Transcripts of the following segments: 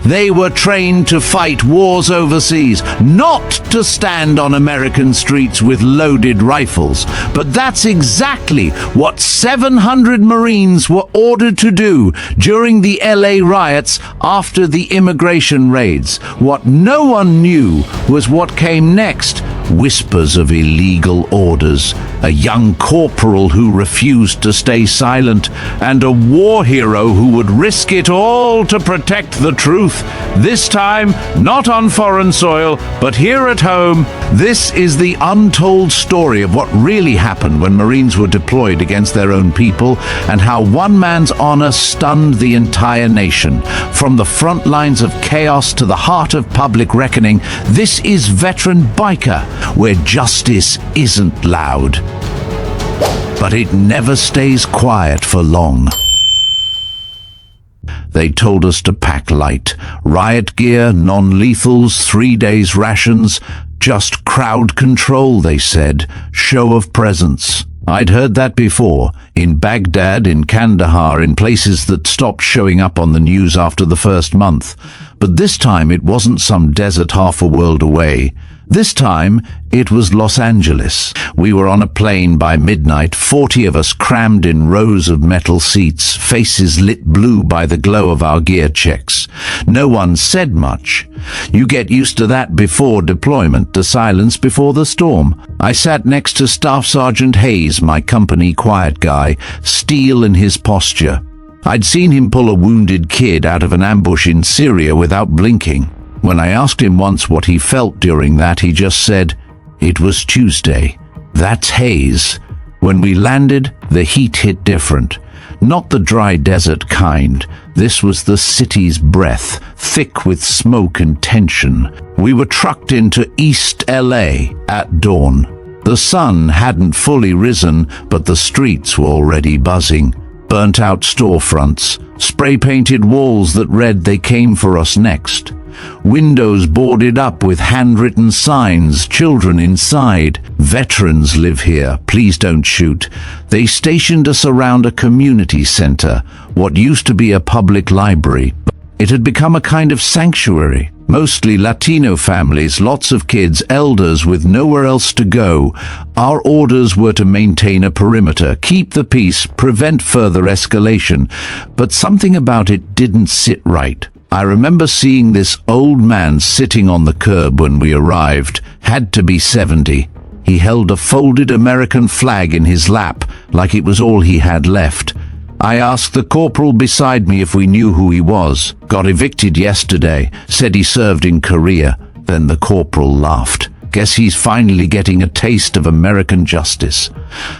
They were trained to fight wars overseas, not to stand on American streets with loaded rifles. But that's exactly what 700 Marines were ordered to do during the LA riots after the immigration raids. What no one knew was what came next. Whispers of illegal orders, a young corporal who refused to stay silent, and a war hero who would risk it all to protect the truth. This time, not on foreign soil, but here at home. This is the untold story of what really happened when Marines were deployed against their own people, and how one man's honor stunned the entire nation. From the front lines of chaos to the heart of public reckoning, this is Veteranbiker, where justice isn't loud. But it never stays quiet for long. They told us to pack light. Riot gear, non-lethals, 3 days rations. Just crowd control, they said. Show of presence. I'd heard that before, in Baghdad, in Kandahar, in places that stopped showing up on the news after the first month. But this time it wasn't some desert half a world away. This time, it was Los Angeles. We were on a plane by midnight, 40 of us crammed in rows of metal seats, faces lit blue by the glow of our gear checks. No one said much. You get used to that before deployment, the silence before the storm. I sat next to Staff Sergeant Hayes, my company quiet guy, steel in his posture. I'd seen him pull a wounded kid out of an ambush in Syria without blinking. When I asked him once what he felt during that, he just said, "It was Tuesday." That's Hayes. When we landed, the heat hit different. Not the dry desert kind. This was the city's breath, thick with smoke and tension. We were trucked into East LA at dawn. The sun hadn't fully risen, but the streets were already buzzing. Burnt-out storefronts, spray-painted walls that read they came for us next. Windows boarded up with handwritten signs, children inside. "Veterans live here, please don't shoot." They stationed us around a community center, what used to be a public library. It had become a kind of sanctuary. Mostly Latino families, lots of kids, elders with nowhere else to go. Our orders were to maintain a perimeter, keep the peace, prevent further escalation. But something about it didn't sit right. I remember seeing this old man sitting on the curb when we arrived. Had to be 70. He held a folded American flag in his lap, like it was all he had left. I asked the corporal beside me if we knew who he was. Got evicted yesterday, said he served in Korea. Then the corporal laughed. Guess he's finally getting a taste of American justice.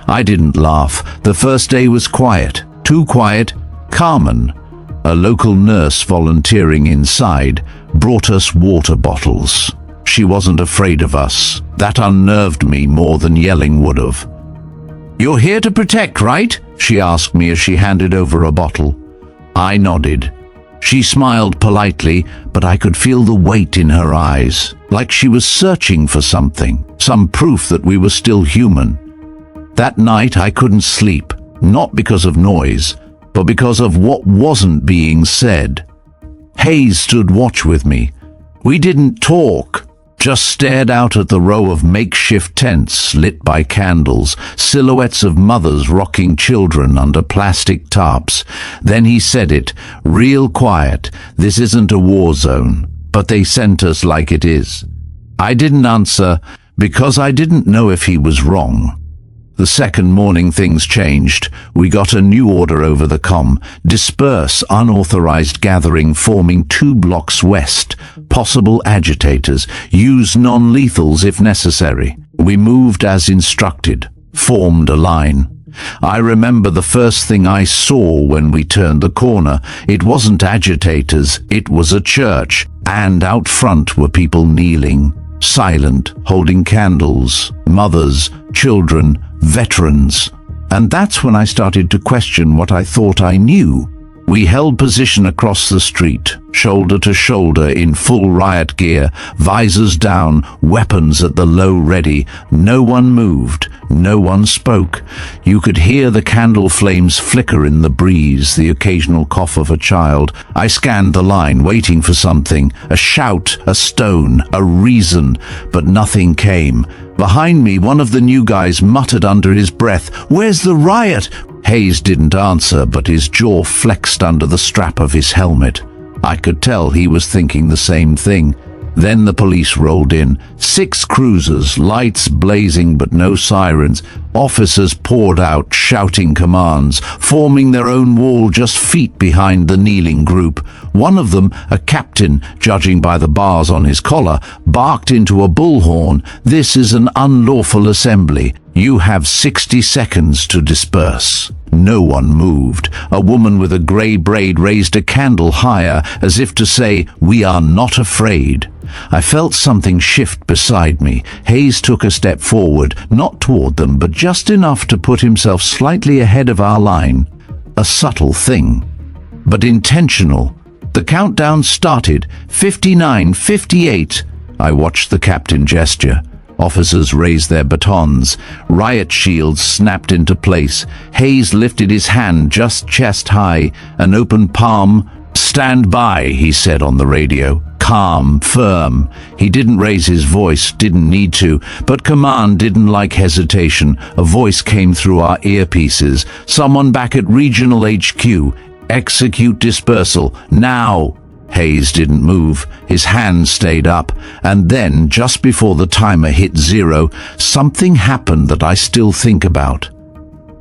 I didn't laugh. The first day was quiet. Too quiet. Carmen, a local nurse volunteering inside, brought us water bottles. She wasn't afraid of us. That unnerved me more than yelling would have. "You're here to protect, right?" she asked me as she handed over a bottle. I nodded. She smiled politely, but I could feel the weight in her eyes, like she was searching for something, some proof that we were still human. That night I couldn't sleep, not because of noise, but because of what wasn't being said. Hayes stood watch with me. We didn't talk, just stared out at the row of makeshift tents lit by candles, silhouettes of mothers rocking children under plastic tarps. Then he said it, real quiet, "This isn't a war zone, but they sent us like it is." I didn't answer because I didn't know if he was wrong. The second morning things changed. We got a new order over the comm. Disperse unauthorized gathering forming 2 blocks west. Possible agitators. Use non-lethals if necessary. We moved as instructed. Formed a line. I remember the first thing I saw when we turned the corner. It wasn't agitators, it was a church. And out front were people kneeling, silent, holding candles. Mothers, children, veterans. And that's when I started to question what I thought I knew. We held position across the street, shoulder to shoulder in full riot gear, visors down, weapons at the low ready. No one moved, no one spoke. You could hear the candle flames flicker in the breeze, the occasional cough of a child. I scanned the line, waiting for something, a shout, a stone, a reason, but nothing came. Behind me, one of the new guys muttered under his breath, "Where's the riot?" Hayes didn't answer, but his jaw flexed under the strap of his helmet. I could tell he was thinking the same thing. Then the police rolled in. 6 cruisers, lights blazing but no sirens. Officers poured out, shouting commands, forming their own wall just feet behind the kneeling group. One of them, a captain, judging by the bars on his collar, barked into a bullhorn, "This is an unlawful assembly. You have 60 seconds to disperse." No one moved. A woman with a grey braid raised a candle higher, as if to say, "We are not afraid." I felt something shift beside me. Hayes took a step forward, not toward them, but just enough to put himself slightly ahead of our line. A subtle thing, but intentional. The countdown started. 59, 58. I watched the captain gesture. Officers raised their batons. Riot shields snapped into place. Hayes lifted his hand just chest high, an open palm. "Stand by," he said on the radio. Calm, firm. He didn't raise his voice, didn't need to, but command didn't like hesitation. A voice came through our earpieces. "Someone back at regional HQ. Execute dispersal. Now!" Hayes didn't move. His hand stayed up. And then, just before the timer hit 0, something happened that I still think about.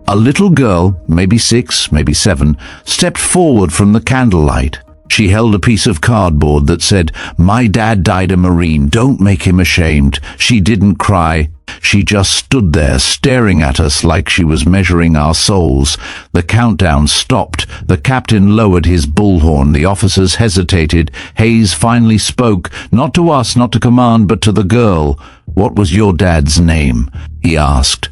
A little girl, maybe 6, maybe 7, stepped forward from the candlelight. She held a piece of cardboard that said, "My dad died a Marine, don't make him ashamed." She didn't cry. She just stood there, staring at us like she was measuring our souls. The countdown stopped. The captain lowered his bullhorn. The officers hesitated. Hayes finally spoke, not to us, not to command, but to the girl. "What was your dad's name?" he asked.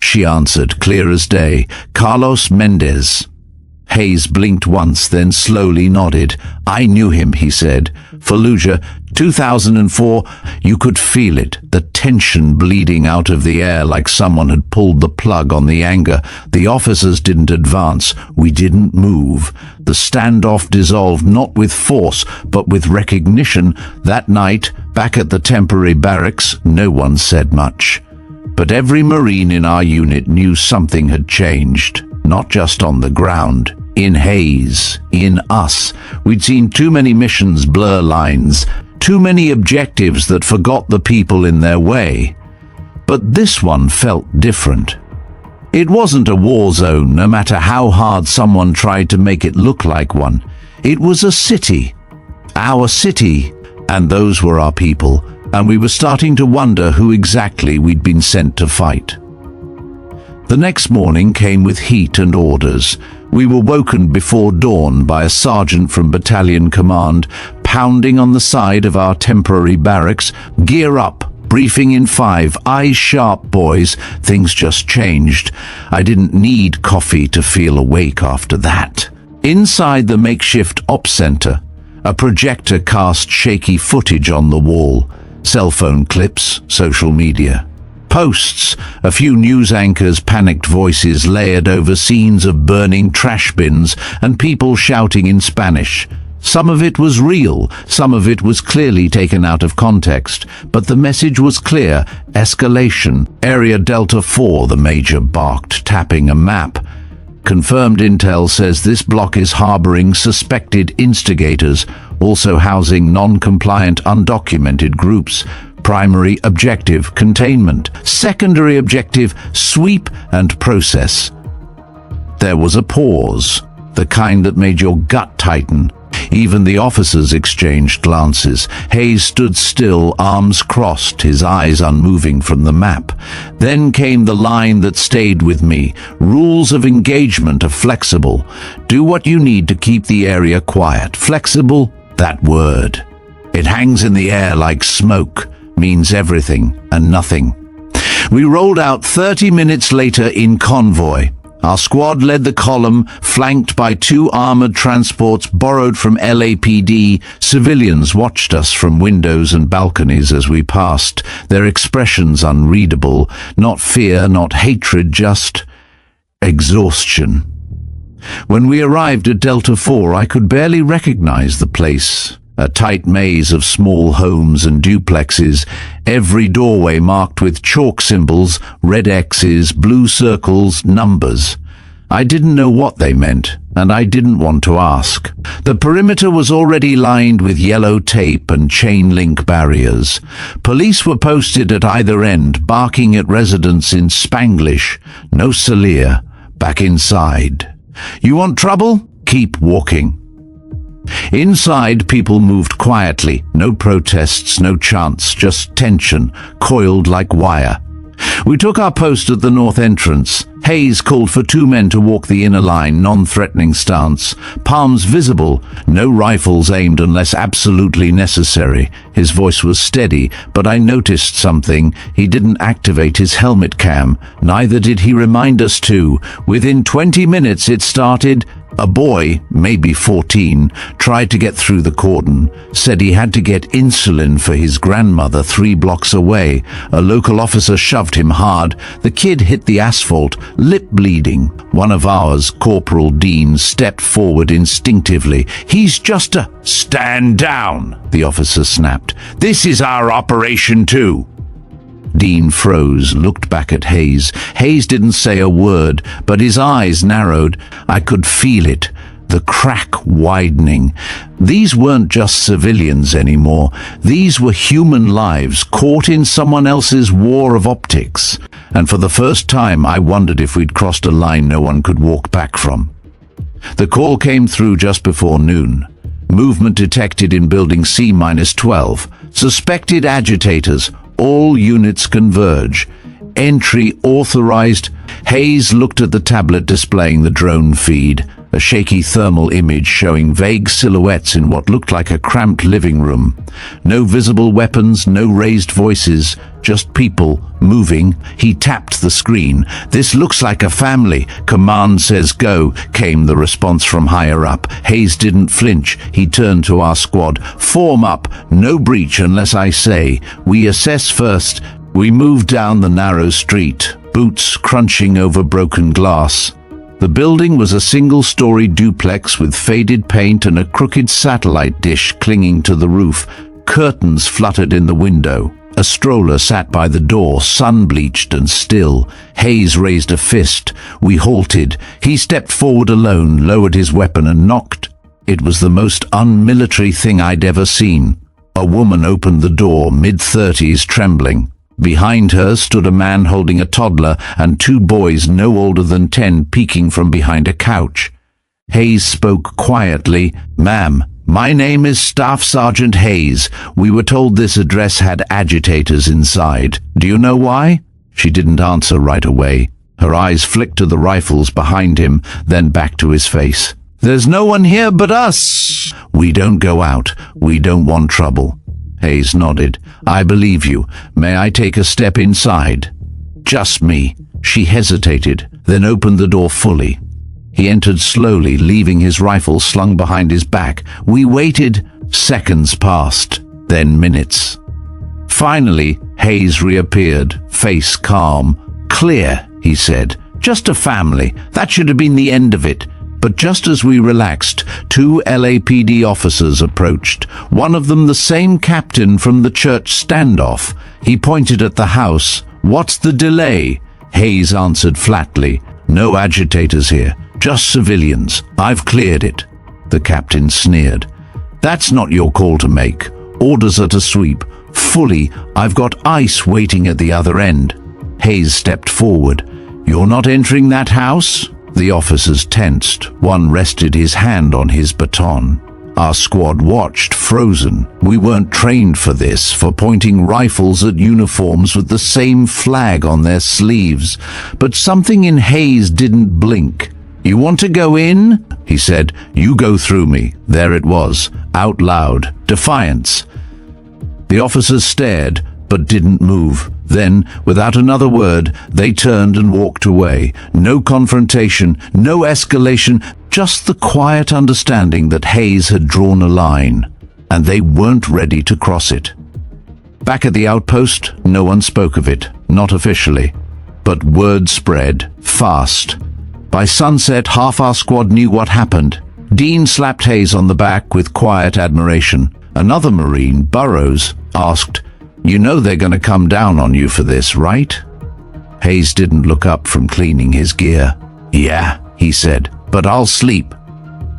She answered, clear as day, "Carlos Mendez." Hayes blinked once, then slowly nodded. "I knew him," he said. "Fallujah, 2004, you could feel it, the tension bleeding out of the air like someone had pulled the plug on the anger. The officers didn't advance. We didn't move. The standoff dissolved not with force, but with recognition. That night, back at the temporary barracks, no one said much. But every Marine in our unit knew something had changed, not just on the ground. In Hayes, in us, we'd seen too many missions blur lines, too many objectives that forgot the people in their way. But this one felt different. It wasn't a war zone, no matter how hard someone tried to make it look like one. It was a city. Our city. And those were our people. And we were starting to wonder who exactly we'd been sent to fight. The next morning came with heat and orders. We were woken before dawn by a sergeant from battalion command, pounding on the side of our temporary barracks. "Gear up. Briefing in 5. Eyes sharp, boys." Things just changed. I didn't need coffee to feel awake after that. Inside the makeshift ops center, a projector cast shaky footage on the wall. Cell phone clips, social media. Posts, a few news anchors' panicked voices layered over scenes of burning trash bins and people shouting in Spanish. Some of it was real, some of it was clearly taken out of context, but the message was clear: escalation. Area Delta 4, the major barked, tapping a map. Confirmed intel says this block is harboring suspected instigators, also housing non-compliant undocumented groups. Primary objective, containment. Secondary objective, sweep and process. There was a pause, the kind that made your gut tighten. Even the officers exchanged glances. Hayes stood still, arms crossed, his eyes unmoving from the map. Then came the line that stayed with me. Rules of engagement are flexible. Do what you need to keep the area quiet. Flexible? That word. It hangs in the air like smoke. Means everything and nothing. We rolled out 30 minutes later in convoy. Our squad led the column, flanked by 2 armored transports borrowed from LAPD. Civilians watched us from windows and balconies as we passed, their expressions unreadable. Not fear, not hatred, just exhaustion. When we arrived at Delta 4, I could barely recognize the place. A tight maze of small homes and duplexes, every doorway marked with chalk symbols, red X's, blue circles, numbers. I didn't know what they meant, and I didn't want to ask. The perimeter was already lined with yellow tape and chain link barriers. Police were posted at either end, barking at residents in Spanglish. No Salir. Back inside. You want trouble? Keep walking. Inside, people moved quietly. No protests, no chants, just tension, coiled like wire. We took our post at the north entrance. Hayes called for 2 men to walk the inner line, non-threatening stance. Palms visible, no rifles aimed unless absolutely necessary. His voice was steady, but I noticed something. He didn't activate his helmet cam. Neither did he remind us to. Within 20 minutes it started. A boy, maybe 14, tried to get through the cordon, said he had to get insulin for his grandmother 3 blocks away. A local officer shoved him hard. The kid hit the asphalt, lip bleeding. One of ours, Corporal Dean, stepped forward instinctively. He's just a... Stand down, the officer snapped. This is our operation too. Dean froze, looked back at Hayes. Hayes didn't say a word, but his eyes narrowed. I could feel it, the crack widening. These weren't just civilians anymore. These were human lives caught in someone else's war of optics. And for the first time, I wondered if we'd crossed a line no one could walk back from. The call came through just before noon. Movement detected in Building C-12. Suspected agitators. All units converge. Entry authorized. Hayes looked at the tablet displaying the drone feed, a shaky thermal image showing vague silhouettes in what looked like a cramped living room. No visible weapons, no raised voices, just people moving. He tapped the screen. This looks like a family. Command says go, came the response from higher up. Hayes didn't flinch. He turned to our squad. Form up. No breach unless I say. We assess first. We moved down the narrow street, boots crunching over broken glass. The building was a single-story duplex with faded paint and a crooked satellite dish clinging to the roof. Curtains fluttered in the window. A stroller sat by the door, sun-bleached and still. Hayes raised a fist. We halted. He stepped forward alone, lowered his weapon and knocked. It was the most unmilitary thing I'd ever seen. A woman opened the door, mid-30s, trembling. Behind her stood a man holding a toddler and 2 boys no older than 10 peeking from behind a couch. Hayes spoke quietly. Ma'am, my name is Staff Sergeant Hayes. We were told this address had agitators inside. Do you know why? She didn't answer right away. Her eyes flicked to the rifles behind him, then back to his face. There's no one here but us. We don't go out. We don't want trouble. Hayes nodded. I believe you. May I take a step inside? Just me. She hesitated, then opened the door fully. He entered slowly, leaving his rifle slung behind his back. We waited. Seconds passed, then minutes. Finally, Hayes reappeared, face calm. Clear, he said. Just a family. That should have been the end of it. But just as we relaxed, 2 LAPD officers approached, one of them the same captain from the Church Standoff. He pointed at the house. What's the delay? Hayes answered flatly. No agitators here, just civilians. I've cleared it. The captain sneered. That's not your call to make. Orders are to sweep. Fully, I've got ICE waiting at the other end. Hayes stepped forward. You're not entering that house? The officers tensed. One rested his hand on his baton. Our squad watched, frozen. We weren't trained for this, for pointing rifles at uniforms with the same flag on their sleeves. But something in Hayes didn't blink. You want to go in? He said. You go through me. There it was, out loud. Defiance. The officers stared. but didn't move. Then, without another word, they turned and walked away. No confrontation, no escalation, just the quiet understanding that Hayes had drawn a line, and they weren't ready to cross it. Back at the outpost, no one spoke of it, not officially. But word spread, fast. By sunset, half our squad knew what happened. Dean slapped Hayes on the back with quiet admiration. Another Marine, Burrows, asked, "You know they're going to come down on you for this, right?" Hayes didn't look up from cleaning his gear. "Yeah," he said, "but I'll sleep."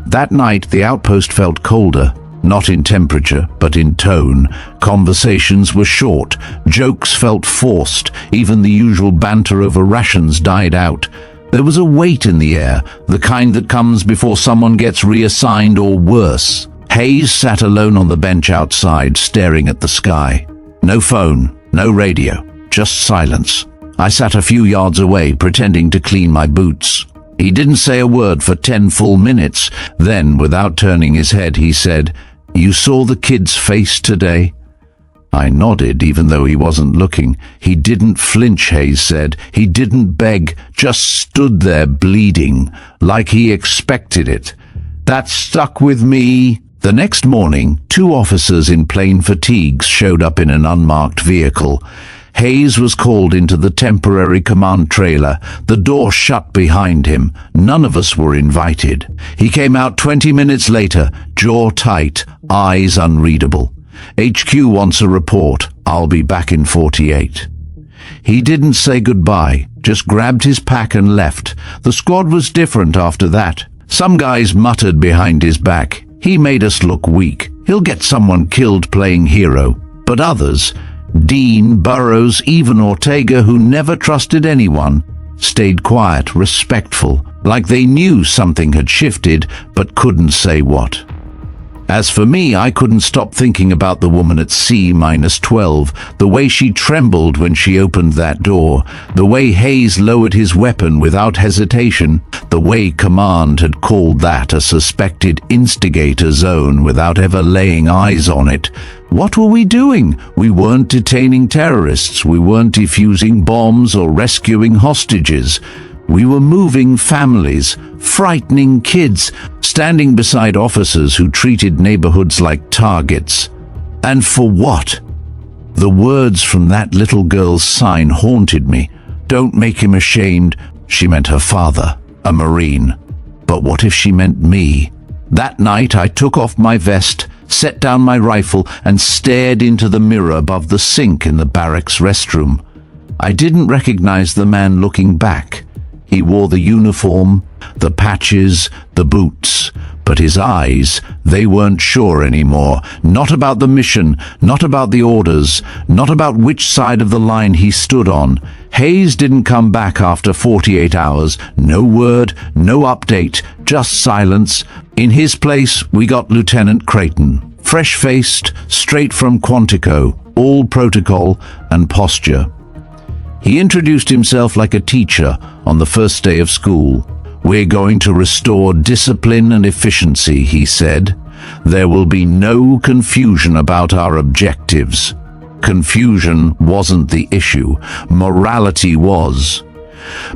That night, the outpost felt colder, not in temperature, but in tone. Conversations were short, jokes felt forced, even the usual banter over rations died out. There was a weight in the air, the kind that comes before someone gets reassigned or worse. Hayes sat alone on the bench outside, staring at the sky. No phone, no radio, just silence. I sat a few yards away, pretending to clean my boots. He didn't say a word for 10 full minutes. Then, without turning his head, he said, "You saw the kid's face today?" I nodded, even though he wasn't looking. He didn't flinch, Hayes said. He didn't beg, just stood there bleeding, like he expected it. That stuck with me. The next morning, 2 officers in plain fatigues showed up in an unmarked vehicle. Hayes was called into the temporary command trailer. The door shut behind him. None of us were invited. He came out 20 minutes later, jaw tight, eyes unreadable. "HQ wants a report. I'll be back in 48. He didn't say goodbye, just grabbed his pack and left. The squad was different after that. Some guys muttered behind his back, "He made us look weak. He'll get someone killed playing hero." But others, Dean, Burrows, even Ortega, who never trusted anyone, stayed quiet, respectful, like they knew something had shifted but couldn't say what. As for me, I couldn't stop thinking about the woman at C-12, the way she trembled when she opened that door, the way Hayes lowered his weapon without hesitation, the way Command had called that a suspected instigator zone without ever laying eyes on it. What were we doing? We weren't detaining terrorists, we weren't defusing bombs or rescuing hostages. We were moving families, frightening kids, standing beside officers who treated neighborhoods like targets. And for what? The words from that little girl's sign haunted me. "Don't make him ashamed." She meant her father, a Marine. But what if she meant me? That night I took off my vest, set down my rifle, and stared into the mirror above the sink in the barracks restroom. I didn't recognize the man looking back. He wore the uniform, the patches, the boots, but his eyes, they weren't sure anymore. Not about the mission, not about the orders, not about which side of the line he stood on. Hayes didn't come back after 48 hours. No word, no update, just silence. In his place, we got Lieutenant Creighton. Fresh-faced, straight from Quantico, all protocol and posture. He introduced himself like a teacher on the first day of school. "We're going to restore discipline and efficiency," he said. "There will be no confusion about our objectives." Confusion wasn't the issue. Morality was.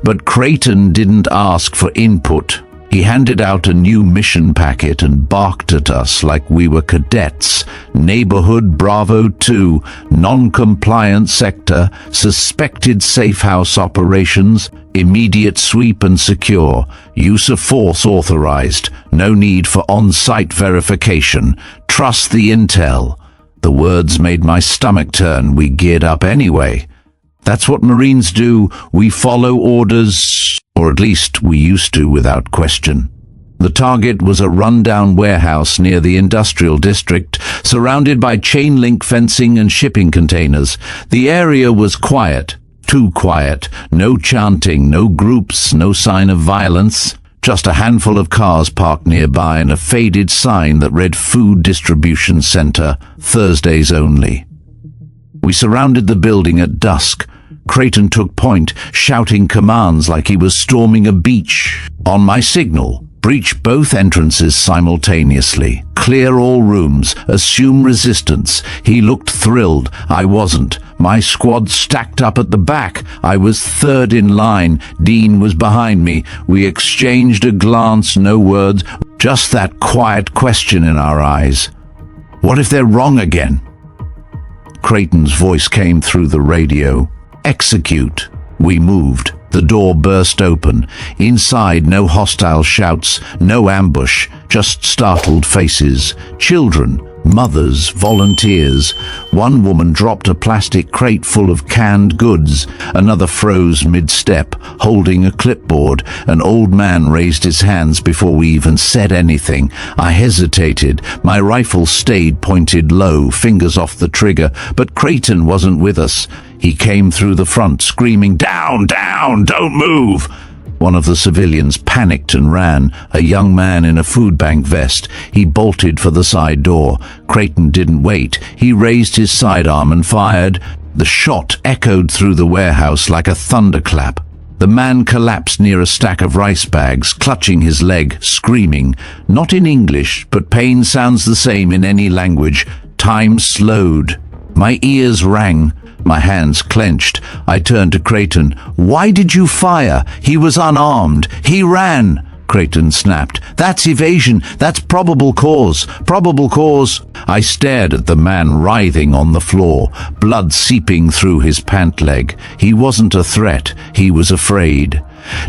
But Creighton didn't ask for input. He handed out a new mission packet and barked at us like we were cadets. Neighborhood Bravo 2, non-compliant sector, suspected safe house operations, immediate sweep and secure, use of force authorized, no need for on-site verification, trust the intel. The words made my stomach turn. We geared up anyway. That's what Marines do. We follow orders, or at least we used to without question. The target was a rundown warehouse near the industrial district, surrounded by chain-link fencing and shipping containers. The area was quiet, too quiet. No chanting, no groups, no sign of violence. Just a handful of cars parked nearby and a faded sign that read Food Distribution Center, Thursdays only. We surrounded the building at dusk. Creighton took point, shouting commands like he was storming a beach. On my signal, Breach both entrances simultaneously. Clear all rooms. Assume resistance. He looked thrilled. I wasn't. My squad stacked up at the back. I was third in line. Dean was behind me. We exchanged a glance, no words, just that quiet question in our eyes. What if they're wrong again? Creighton's voice came through the radio. Execute. We moved. The door burst open. Inside, no hostile shouts, no ambush, just startled faces. Children, mothers, volunteers. One woman dropped a plastic crate full of canned goods. Another froze mid-step, holding a clipboard. An old man raised his hands before we even said anything. I hesitated. My rifle stayed pointed low, fingers off the trigger, but Creighton wasn't with us. He came through the front, screaming, "Down, down, don't move!" One of the civilians panicked and ran, a young man in a food bank vest. He bolted for the side door. Creighton didn't wait. He raised his sidearm and fired. The shot echoed through the warehouse like a thunderclap. The man collapsed near a stack of rice bags, clutching his leg, screaming. Not in English, but pain sounds the same in any language. Time slowed. My ears rang. My hands clenched. I turned to Creighton. "Why did you fire? He was unarmed. He ran." Creighton snapped. "That's evasion. That's probable cause. Probable cause." I stared at the man writhing on the floor, blood seeping through his pant leg. He wasn't a threat. He was afraid.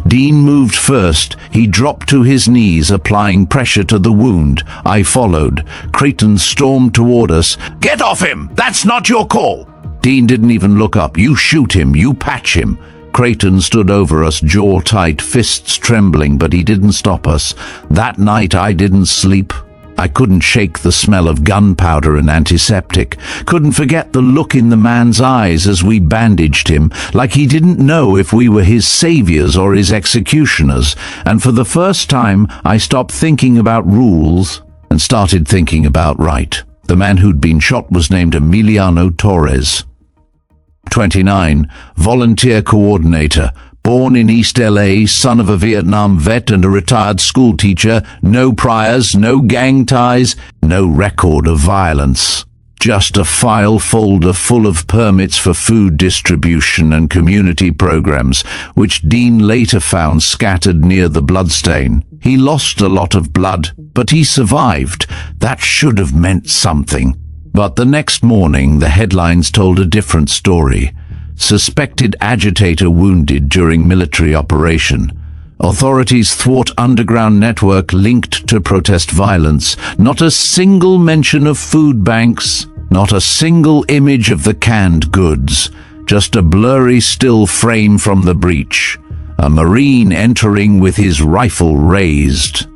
Dean moved first. He dropped to his knees, applying pressure to the wound. I followed. Creighton stormed toward us. "Get off him! That's not your call!" Dean didn't even look up. "You shoot him, you patch him." Creighton stood over us, jaw tight, fists trembling, but he didn't stop us. That night I didn't sleep. I couldn't shake the smell of gunpowder and antiseptic. Couldn't forget the look in the man's eyes as we bandaged him, like he didn't know if we were his saviors or his executioners. And for the first time, I stopped thinking about rules and started thinking about right. The man who'd been shot was named Emiliano Torres. 29, volunteer coordinator, born in East LA, son of a Vietnam vet and a retired school teacher, no priors, no gang ties, no record of violence. Just a file folder full of permits for food distribution and community programs, which Dean later found scattered near the bloodstain. He lost a lot of blood, but he survived. That should have meant something. But the next morning, the headlines told a different story. Suspected agitator wounded during military operation. Authorities thwart underground network linked to protest violence. Not a single mention of food banks. Not a single image of the canned goods. Just a blurry still frame from the breach. A Marine entering with his rifle raised.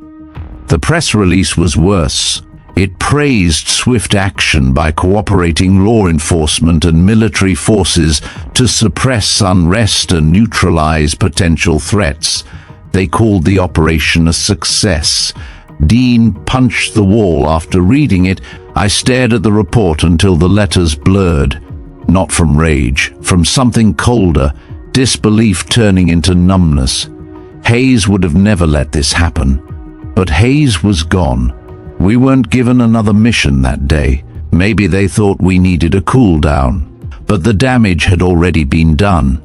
The press release was worse. It praised swift action by cooperating law enforcement and military forces to suppress unrest and neutralize potential threats. They called the operation a success. Dean punched the wall after reading it. I stared at the report until the letters blurred. Not from rage, from something colder, disbelief turning into numbness. Hayes would have never let this happen. But Hayes was gone. We weren't given another mission that day. Maybe they thought we needed a cool down. But the damage had already been done.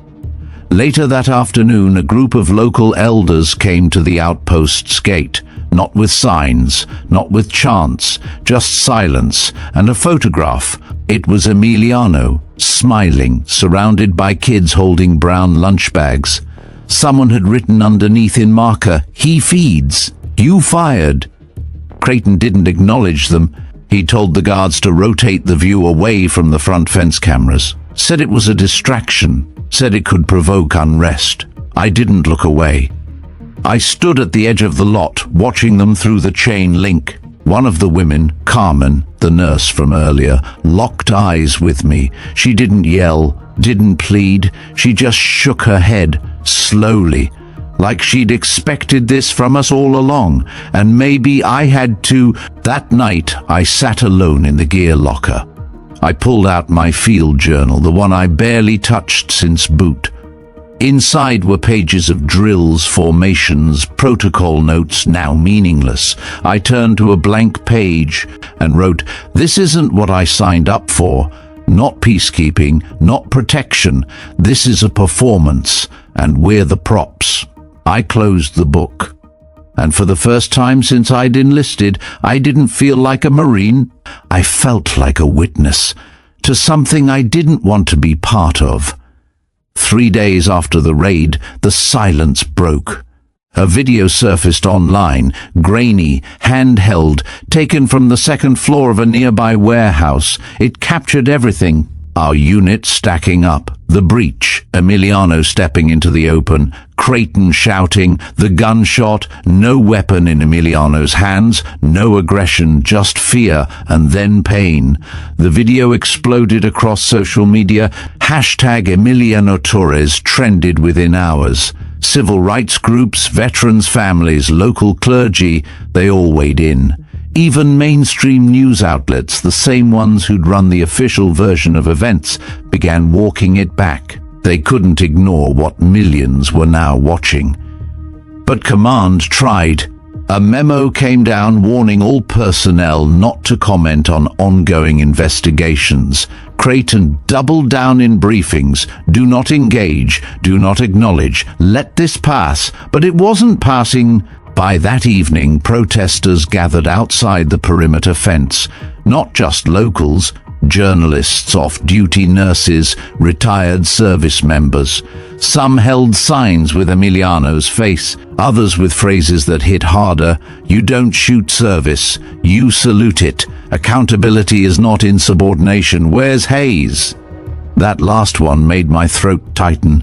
Later that afternoon, a group of local elders came to the outpost's gate. Not with signs, not with chants, just silence and a photograph. It was Emiliano, smiling, surrounded by kids holding brown lunch bags. Someone had written underneath in marker, "He feeds. You fired." Creighton didn't acknowledge them. He told the guards to rotate the view away from the front fence cameras. Said it was a distraction. Said it could provoke unrest. I didn't look away. I stood at the edge of the lot, watching them through the chain link. One of the women, Carmen, the nurse from earlier, locked eyes with me. She didn't yell, didn't plead. She just shook her head, slowly, like she'd expected this from us all along, and maybe I had to. That night, I sat alone in the gear locker. I pulled out my field journal, the one I barely touched since boot. Inside were pages of drills, formations, protocol notes, now meaningless. I turned to a blank page and wrote, "This isn't what I signed up for. Not peacekeeping, not protection. This is a performance, and we're the props." I closed the book. And for the first time since I'd enlisted, I didn't feel like a Marine. I felt like a witness to something I didn't want to be part of. 3 days after the raid, the silence broke. A video surfaced online, grainy, handheld, taken from the second floor of a nearby warehouse. It captured everything. Our unit stacking up, the breach, Emiliano stepping into the open, Creighton shouting, the gunshot, no weapon in Emiliano's hands, no aggression, just fear, and then pain. The video exploded across social media. #Emiliano Torres trended within hours. Civil rights groups, veterans' families, local clergy, they all weighed in. Even mainstream news outlets, the same ones who'd run the official version of events, began walking it back. They couldn't ignore what millions were now watching. But command tried. A memo came down warning all personnel not to comment on ongoing investigations. Creighton doubled down in briefings. Do not engage, do not acknowledge, let this pass. But it wasn't passing. By that evening, protesters gathered outside the perimeter fence. Not just locals, journalists, off-duty nurses, retired service members. Some held signs with Emiliano's face, others with phrases that hit harder. "You don't shoot service, you salute it. Accountability is not insubordination. Where's Hayes?" That last one made my throat tighten.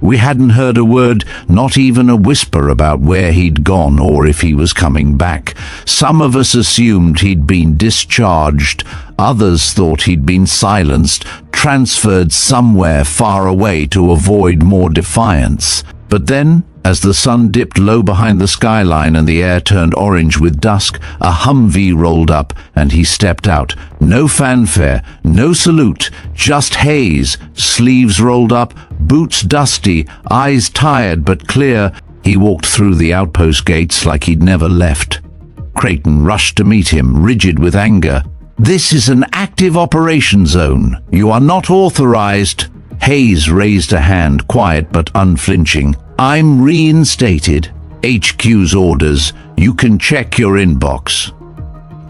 We hadn't heard a word, not even a whisper about where he'd gone or if he was coming back. Some of us assumed he'd been discharged. Others thought he'd been silenced, transferred somewhere far away to avoid more defiance. But then, as the sun dipped low behind the skyline and the air turned orange with dusk, a Humvee rolled up and he stepped out. No fanfare, no salute, just Hayes, sleeves rolled up, boots dusty, eyes tired but clear. He walked through the outpost gates like he'd never left. Creighton rushed to meet him, rigid with anger. "This is an active operation zone. You are not authorized." Hayes raised a hand, quiet but unflinching. "I'm reinstated. HQ's orders. You can check your inbox."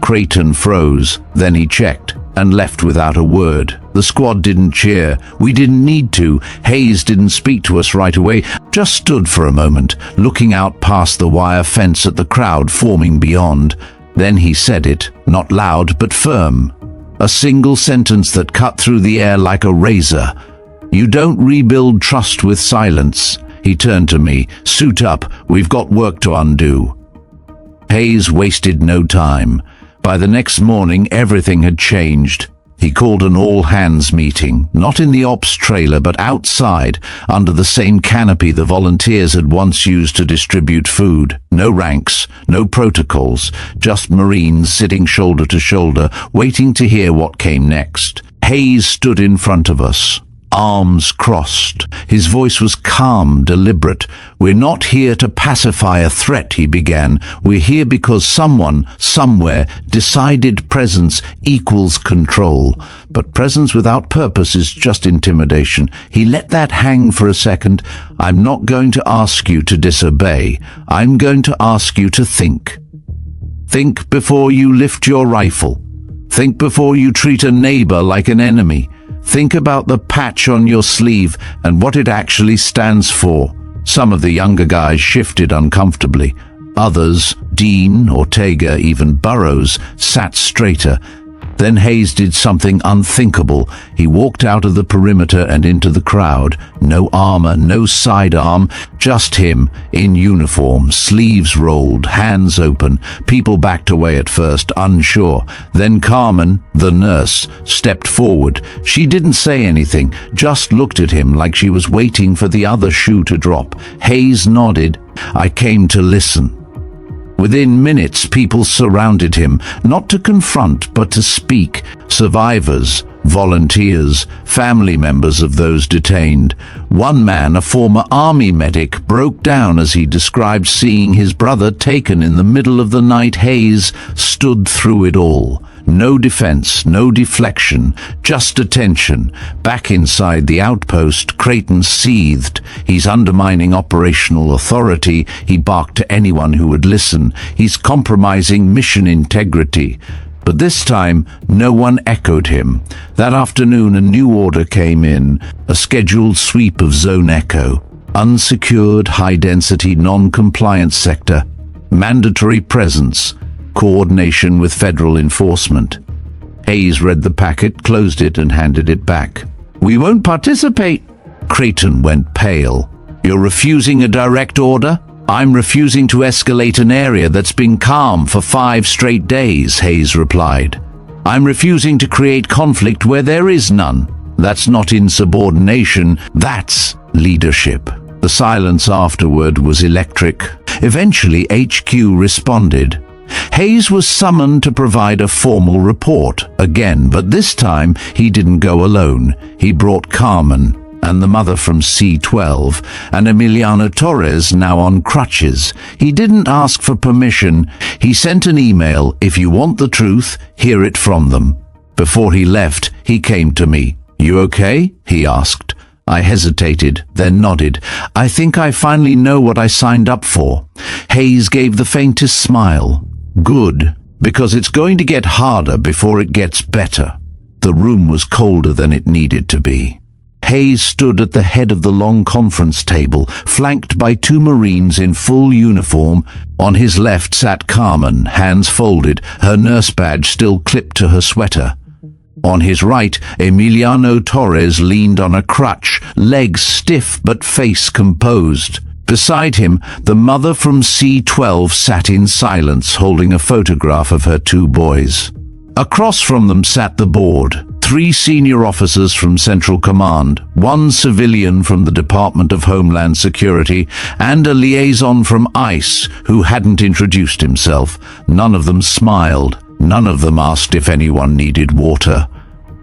Creighton froze, then he checked and left without a word. The squad didn't cheer. We didn't need to. Hayes didn't speak to us right away, just stood for a moment, looking out past the wire fence at the crowd forming beyond. Then he said it, not loud but firm. A single sentence that cut through the air like a razor. "You don't rebuild trust with silence." He turned to me. "Suit up, we've got work to undo." Hayes wasted no time. By the next morning, everything had changed. He called an all-hands meeting, not in the ops trailer, but outside, under the same canopy the volunteers had once used to distribute food. No ranks, no protocols, just Marines sitting shoulder to shoulder, waiting to hear what came next. Hayes stood in front of us, arms crossed. His voice was calm, deliberate. "We're not here to pacify a threat," he began. "We're here because someone, somewhere, decided presence equals control. But presence without purpose is just intimidation." He let that hang for a second. "I'm not going to ask you to disobey. I'm going to ask you to think. Think before you lift your rifle. Think before you treat a neighbor like an enemy. Think about the patch on your sleeve and what it actually stands for." Some of the younger guys shifted uncomfortably. Others, Dean, Ortega, even Burrows, sat straighter. Then Hayes did something unthinkable. He walked out of the perimeter and into the crowd. No armor, no sidearm, just him, in uniform, sleeves rolled, hands open. People backed away at first, unsure. Then Carmen, the nurse, stepped forward. She didn't say anything, just looked at him like she was waiting for the other shoe to drop. Hayes nodded. "I came to listen." Within minutes, people surrounded him, not to confront, but to speak. Survivors, Volunteers, family members of those detained. One man, a former army medic, broke down as he described seeing his brother taken in the middle of the night. Hayes stood through it all. No defense, no deflection, just attention. Back inside the outpost, Creighton seethed. He's undermining operational authority. He barked to anyone who would listen. He's compromising mission integrity. But this time, no one echoed him. That afternoon, a new order came in, a scheduled sweep of Zone Echo. Unsecured, high-density, non-compliant sector. Mandatory presence. Coordination with federal enforcement. Hayes read the packet, closed it, and handed it back. "We won't participate." Creighton went pale. "You're refusing a direct order?" "I'm refusing to escalate an area that's been calm for 5 straight days," Hayes replied. "I'm refusing to create conflict where there is none. That's not insubordination, that's leadership." The silence afterward was electric. Eventually, HQ responded. Hayes was summoned to provide a formal report again, but this time he didn't go alone. He brought Carmen and the mother from C-12, and Emiliano Torres, now on crutches. He didn't ask for permission. He sent an email, "If you want the truth, hear it from them." Before he left, he came to me. "You okay?" he asked. I hesitated, then nodded. "I think I finally know what I signed up for." Hayes gave the faintest smile. "Good, because it's going to get harder before it gets better." The room was colder than it needed to be. Hayes stood at the head of the long conference table, flanked by 2 Marines in full uniform. On his left sat Carmen, hands folded, her nurse badge still clipped to her sweater. On his right, Emiliano Torres leaned on a crutch, legs stiff but face composed. Beside him, the mother from C-12 sat in silence, holding a photograph of her 2 boys. Across from them sat the board. 3 senior officers from Central Command, 1 civilian from the Department of Homeland Security, and a liaison from ICE who hadn't introduced himself. None of them smiled. None of them asked if anyone needed water.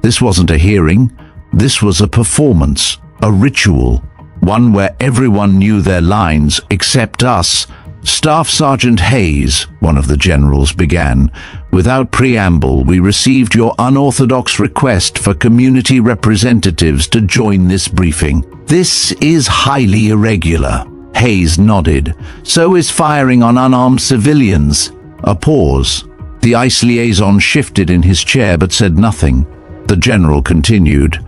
This wasn't a hearing. This was a performance, a ritual, one where everyone knew their lines except us. "Staff Sergeant Hayes," one of the generals began, "without preamble, we received your unorthodox request for community representatives to join this briefing. This is highly irregular." Hayes nodded. "So is firing on unarmed civilians." A pause. The ICE liaison shifted in his chair but said nothing. The general continued.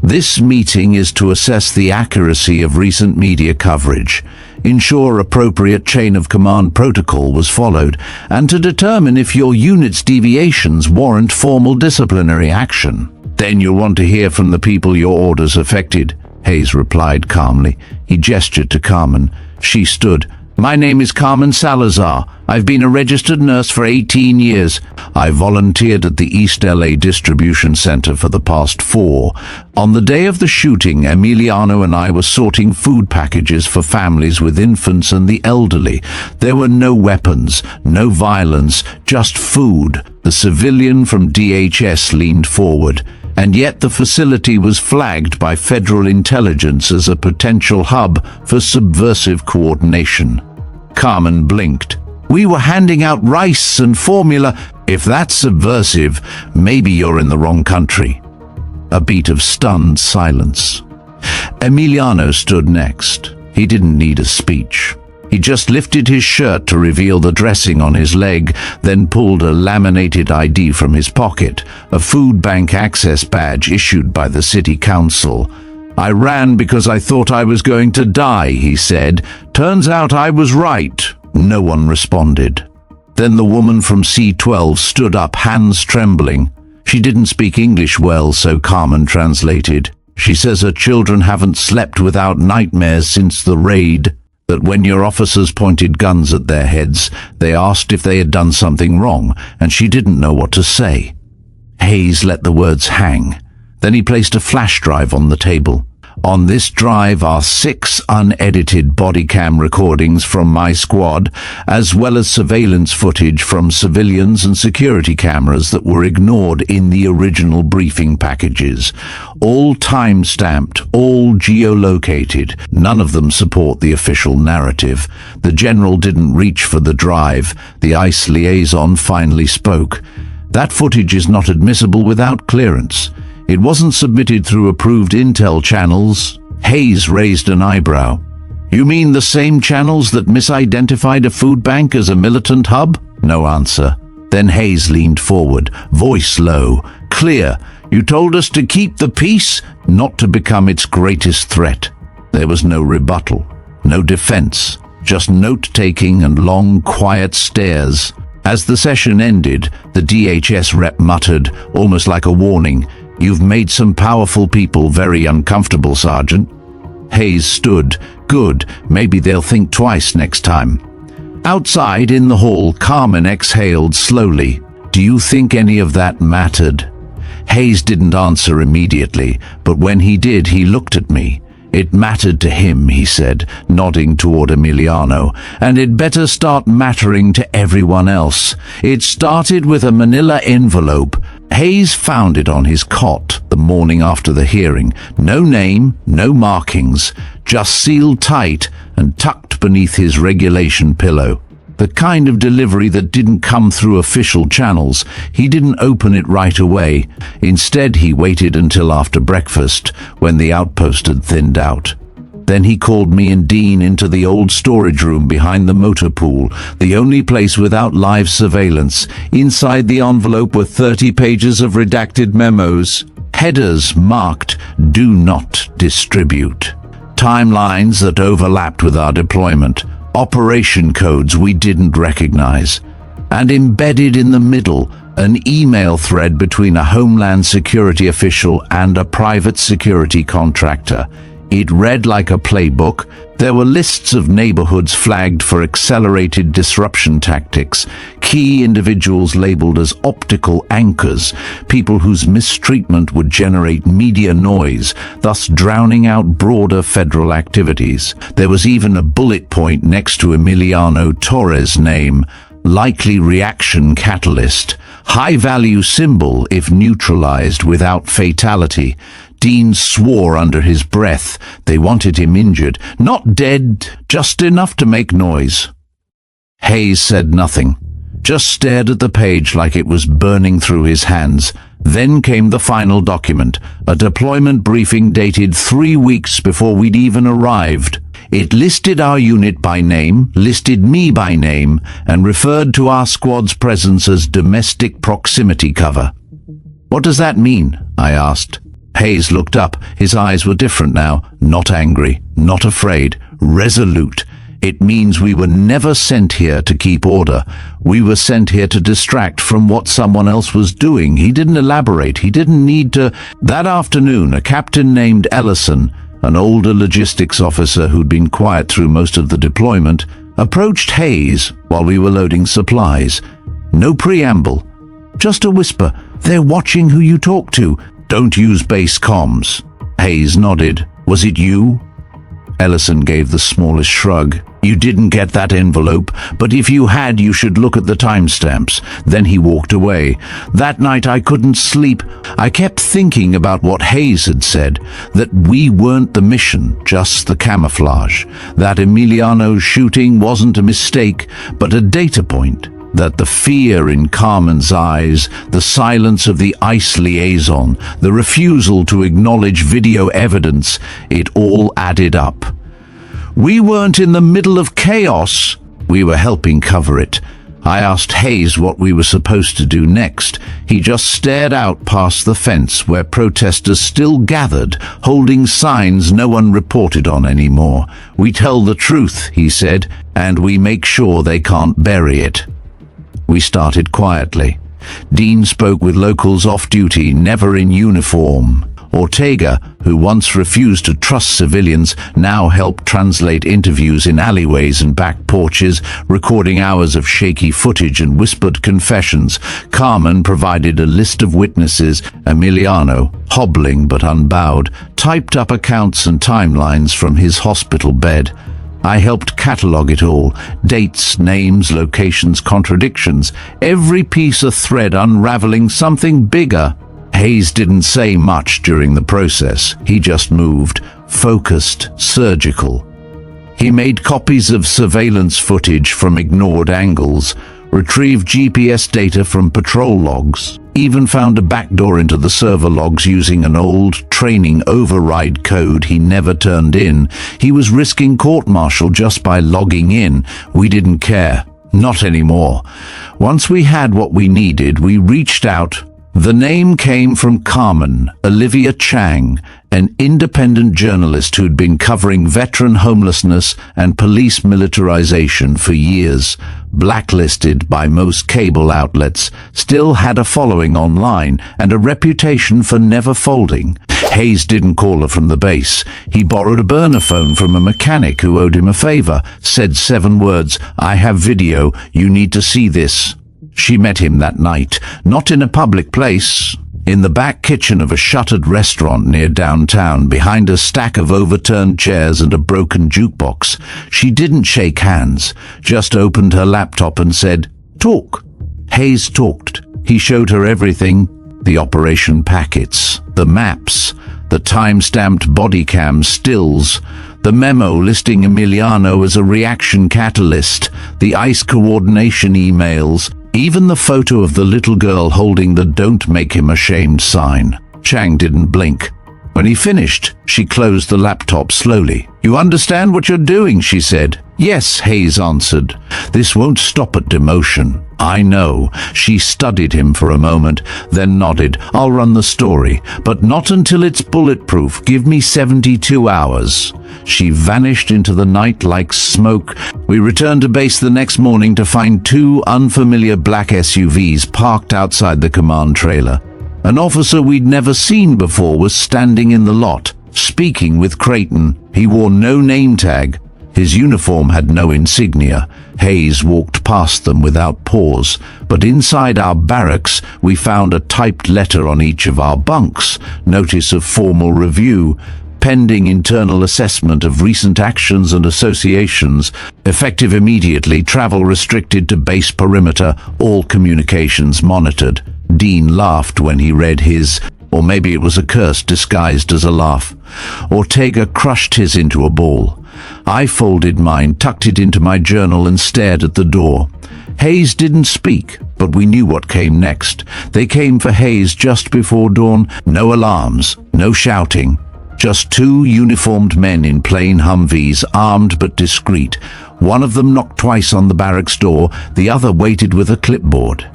"This meeting is to assess the accuracy of recent media coverage, ensure appropriate chain of command protocol was followed, and to determine if your unit's deviations warrant formal disciplinary action. Then you'll want to hear from the people your orders affected," Hayes replied calmly. He gestured to Carmen. She stood. "My name is Carmen Salazar. I've been a registered nurse for 18 years. I volunteered at the East LA Distribution Center for the past 4. On the day of the shooting, Emiliano and I were sorting food packages for families with infants and the elderly. There were no weapons, no violence, just food." The civilian from DHS leaned forward. "And yet the facility was flagged by federal intelligence as a potential hub for subversive coordination." Carmen blinked. "We were handing out rice and formula." "If that's subversive, maybe you're in the wrong country." A beat of stunned silence. Emiliano stood next. He didn't need a speech. He just lifted his shirt to reveal the dressing on his leg, then pulled a laminated ID from his pocket, a food bank access badge issued by the city council. "I ran because I thought I was going to die," he said. "Turns out I was right." No one responded. Then the woman from C-12 stood up, hands trembling. She didn't speak English well, so Carmen translated. "She says her children haven't slept without nightmares since the raid. That when your officers pointed guns at their heads, they asked if they had done something wrong, and she didn't know what to say." Hayes let the words hang. Then he placed a flash drive on the table. On this drive are 6 unedited body cam recordings from my squad, as well as surveillance footage from civilians and security cameras that were ignored in the original briefing packages. All time-stamped, all geolocated. None of them support the official narrative. The general didn't reach for the drive. The ICE liaison finally spoke. That footage is not admissible without clearance. It wasn't submitted through approved intel channels. Hayes raised an eyebrow. You mean the same channels that misidentified a food bank as a militant hub? No answer. Then Hayes leaned forward, voice low, clear. You told us to keep the peace, not to become its greatest threat. There was no rebuttal, no defense, just note-taking and long, quiet stares. As the session ended, the DHS rep muttered, almost like a warning, "You've made some powerful people very uncomfortable, Sergeant." Hayes stood. Good, maybe they'll think twice next time. Outside in the hall, Carmen exhaled slowly. Do you think any of that mattered? Hayes didn't answer immediately, but when he did, he looked at me. It mattered to him, he said, nodding toward Emiliano, and it better start mattering to everyone else. It started with a manila envelope. Hayes found it on his cot the morning after the hearing. No name, no markings, just sealed tight and tucked beneath his regulation pillow. The kind of delivery that didn't come through official channels. He didn't open it right away. Instead, he waited until after breakfast, when the outpost had thinned out. Then he called me and Dean into the old storage room behind the motor pool, the only place without live surveillance. Inside the envelope were 30 pages of redacted memos, headers marked "Do Not Distribute," timelines that overlapped with our deployment, operation codes we didn't recognize, and embedded in the middle, an email thread between a Homeland Security official and a private security contractor. It read like a playbook. There were lists of neighborhoods flagged for accelerated disruption tactics, key individuals labeled as optical anchors, people whose mistreatment would generate media noise, thus drowning out broader federal activities. There was even a bullet point next to Emiliano Torres' name, likely reaction catalyst, high-value symbol if neutralized without fatality. Dean swore under his breath. They wanted him injured, not dead, just enough to make noise. Hayes said nothing, just stared at the page like it was burning through his hands. Then came the final document, a deployment briefing dated 3 weeks before we'd even arrived. It listed our unit by name, listed me by name, and referred to our squad's presence as domestic proximity cover. What does that mean? I asked. Hayes looked up. His eyes were different now, not angry, not afraid, resolute. It means we were never sent here to keep order. We were sent here to distract from what someone else was doing. He didn't elaborate. He didn't need to. That afternoon, a captain named Ellison, an older logistics officer who'd been quiet through most of the deployment, approached Hayes while we were loading supplies. No preamble, just a whisper. They're watching who you talk to. Don't use base comms. Hayes nodded. Was it you? Ellison gave the smallest shrug. You didn't get that envelope, but if you had, you should look at the timestamps. Then he walked away. That night I couldn't sleep. I kept thinking about what Hayes had said, that we weren't the mission, just the camouflage. That Emiliano's shooting wasn't a mistake, but a data point. That the fear in Carmen's eyes, the silence of the ICE liaison, the refusal to acknowledge video evidence, it all added up. We weren't in the middle of chaos. We were helping cover it. I asked Hayes what we were supposed to do next. He just stared out past the fence where protesters still gathered, holding signs no one reported on anymore. We tell the truth, he said, and we make sure they can't bury it. We started quietly. Dean spoke with locals off duty, never in uniform. Ortega, who once refused to trust civilians, now helped translate interviews in alleyways and back porches, recording hours of shaky footage and whispered confessions. Carmen provided a list of witnesses. Emiliano, hobbling but unbowed, typed up accounts and timelines from his hospital bed. I helped catalogue it all. Dates, names, locations, contradictions. Every piece a thread unraveling something bigger. Hayes didn't say much during the process. He just moved, focused, surgical. He made copies of surveillance footage from ignored angles, retrieved GPS data from patrol logs, even found a backdoor into the server logs using an old training override code he never turned in. He was risking court-martial just by logging in. We didn't care. Not anymore. Once we had what we needed, we reached out. The name came from Carmen, Olivia Chang, an independent journalist who'd been covering veteran homelessness and police militarization for years. Blacklisted by most cable outlets, still had a following online and a reputation for never folding. Hayes didn't call her from the base. He borrowed a burner phone from a mechanic who owed him a favor, said 7 words, "I have video, you need to see this." She met him that night, not in a public place, in the back kitchen of a shuttered restaurant near downtown, behind a stack of overturned chairs and a broken jukebox. She didn't shake hands, just opened her laptop and said, "Talk." Hayes talked. He showed her everything, the operation packets, the maps, the time-stamped body cam stills, the memo listing Emiliano as a reaction catalyst, the ICE coordination emails, even the photo of the little girl holding the "Don't Make Him Ashamed" sign. Chang didn't blink. When he finished, she closed the laptop slowly. "You understand what you're doing?" she said. "Yes," Hayes answered. "This won't stop at demotion." "I know." She studied him for a moment, then nodded. "I'll run the story, but not until it's bulletproof. Give me 72 hours. She vanished into the night like smoke. We returned to base the next morning to find 2 unfamiliar black SUVs parked outside the command trailer. An officer we'd never seen before was standing in the lot, speaking with Creighton. He wore no name tag. His uniform had no insignia. Hayes walked past them without pause, but inside our barracks we found a typed letter on each of our bunks, notice of formal review, pending internal assessment of recent actions and associations, effective immediately, travel restricted to base perimeter, all communications monitored. Dean laughed when he read his, or maybe it was a curse disguised as a laugh. Ortega crushed his into a ball. I folded mine, tucked it into my journal and stared at the door. Hayes didn't speak, but we knew what came next. They came for Hayes just before dawn. No alarms, no shouting. Just 2 uniformed men in plain Humvees, armed but discreet. One of them knocked twice on the barracks door, the other waited with a clipboard.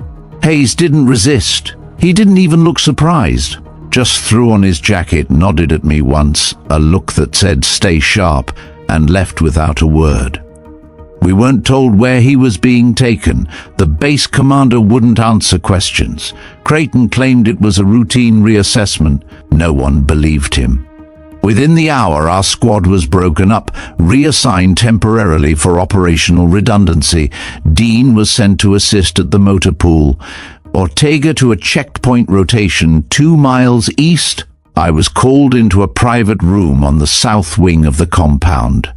Hayes didn't resist. He didn't even look surprised. Just threw on his jacket, nodded at me once, a look that said "stay sharp," and left without a word. We weren't told where he was being taken. The base commander wouldn't answer questions. Creighton claimed it was a routine reassessment. No one believed him. Within the hour, our squad was broken up, reassigned temporarily for operational redundancy. Dean was sent to assist at the motor pool. Ortega to a checkpoint rotation 2 miles east. I was called into a private room on the south wing of the compound.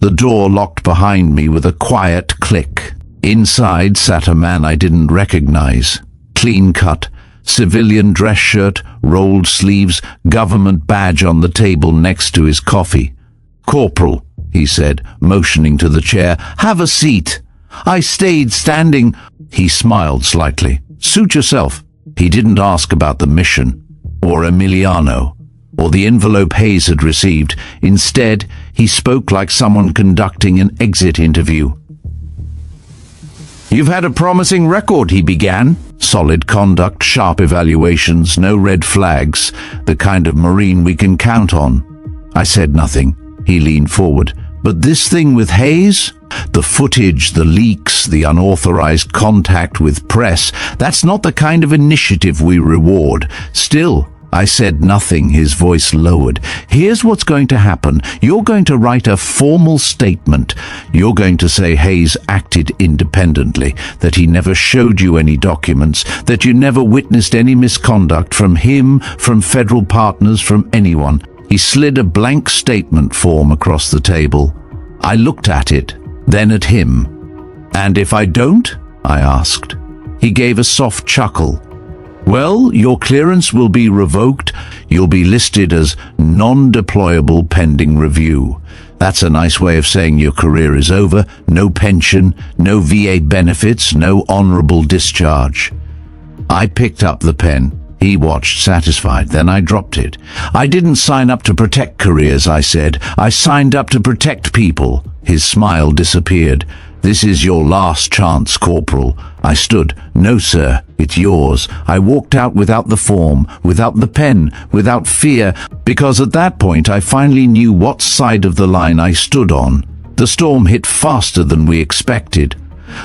The door locked behind me with a quiet click. Inside sat a man I didn't recognize. Clean-cut, civilian dress shirt, rolled sleeves, government badge on the table next to his coffee. "Corporal," he said, motioning to the chair. "Have a seat." I stayed standing. He smiled slightly. "Suit yourself." He didn't ask about the mission, or Emiliano, or the envelope Hayes had received. Instead, he spoke like someone conducting an exit interview. "You've had a promising record," he began. "Solid conduct, sharp evaluations, no red flags, the kind of Marine we can count on." I said nothing. He leaned forward. "But this thing with Hayes? The footage, the leaks, the unauthorized contact with press, that's not the kind of initiative we reward. Still," I said nothing, his voice lowered. Here's what's going to happen. You're going to write a formal statement. You're going to say Hayes acted independently, that he never showed you any documents, that you never witnessed any misconduct from him, from federal partners, from anyone. He slid a blank statement form across the table. I looked at it, then at him. "And if I don't?" I asked. He gave a soft chuckle. "Well, your clearance will be revoked. You'll be listed as non-deployable pending review. That's a nice way of saying your career is over. No pension, no VA benefits, no honorable discharge." I picked up the pen. He watched, satisfied. Then I dropped it. "I didn't sign up to protect careers," I said. "I signed up to protect people." His smile disappeared. "This is your last chance, Corporal." I stood. "No, sir, it's yours." I walked out without the form, without the pen, without fear, because at that point I finally knew what side of the line I stood on. The storm hit faster than we expected.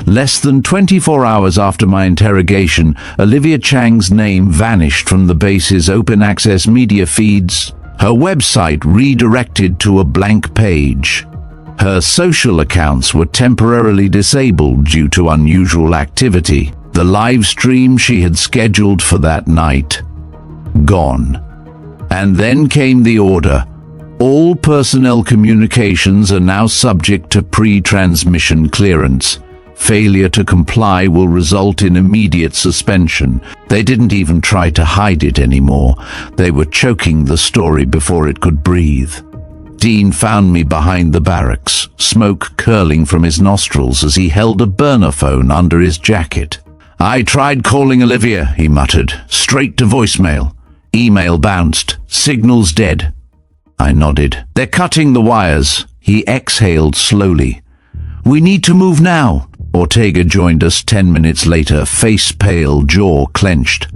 Less than 24 hours after my interrogation, Olivia Chang's name vanished from the base's open-access media feeds. Her website redirected to a blank page. Her social accounts were temporarily disabled due to unusual activity. The live stream she had scheduled for that night, gone. And then came the order. All personnel communications are now subject to pre-transmission clearance. Failure to comply will result in immediate suspension. They didn't even try to hide it anymore. They were choking the story before it could breathe. Dean found me behind the barracks, smoke curling from his nostrils as he held a burner phone under his jacket. "I tried calling Olivia," he muttered. "Straight to voicemail. Email bounced. Signal's dead." I nodded. "They're cutting the wires." He exhaled slowly. "We need to move now." Ortega joined us 10 minutes later, face pale, jaw clenched.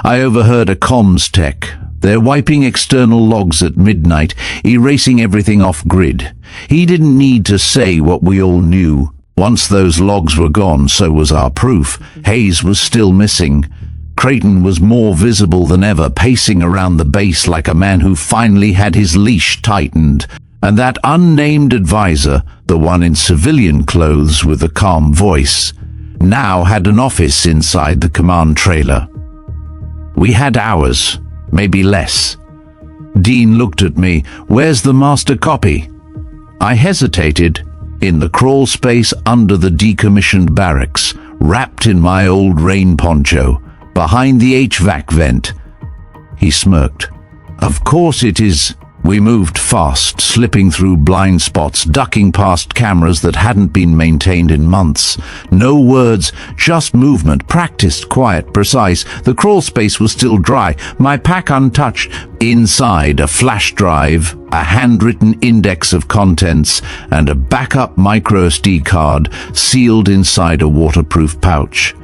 I overheard a comms tech. They're wiping external logs at midnight, erasing everything off-grid. He didn't need to say what we all knew. Once those logs were gone, so was our proof. Hayes was still missing. Creighton was more visible than ever, pacing around the base like a man who finally had his leash tightened. And that unnamed advisor, the one in civilian clothes with a calm voice, now had an office inside the command trailer. We had hours, maybe less. Dean looked at me. "Where's the master copy?" I hesitated. In the crawl space under the decommissioned barracks, wrapped in my old rain poncho, behind the HVAC vent. He smirked. "Of course it is." We moved fast, slipping through blind spots, ducking past cameras that hadn't been maintained in months. No words, just movement, practiced, quiet, precise. The crawl space was still dry, my pack untouched. Inside, a flash drive, a handwritten index of contents, and a backup microSD card sealed inside a waterproof pouch.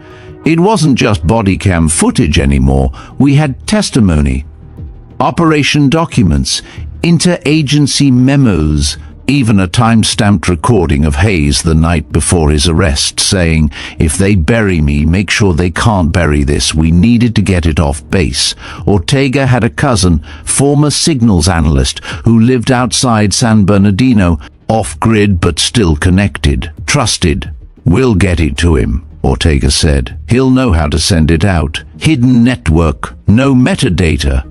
It wasn't just body cam footage anymore. We had testimony, operation documents, interagency memos, even a time-stamped recording of Hayes the night before his arrest saying, "If they bury me, make sure they can't bury this. We needed to get it off base." Ortega had a cousin, former signals analyst, who lived outside San Bernardino, off-grid but still connected. "Trusted. We'll get it to him," Ortega said. "He'll know how to send it out. Hidden network, no metadata."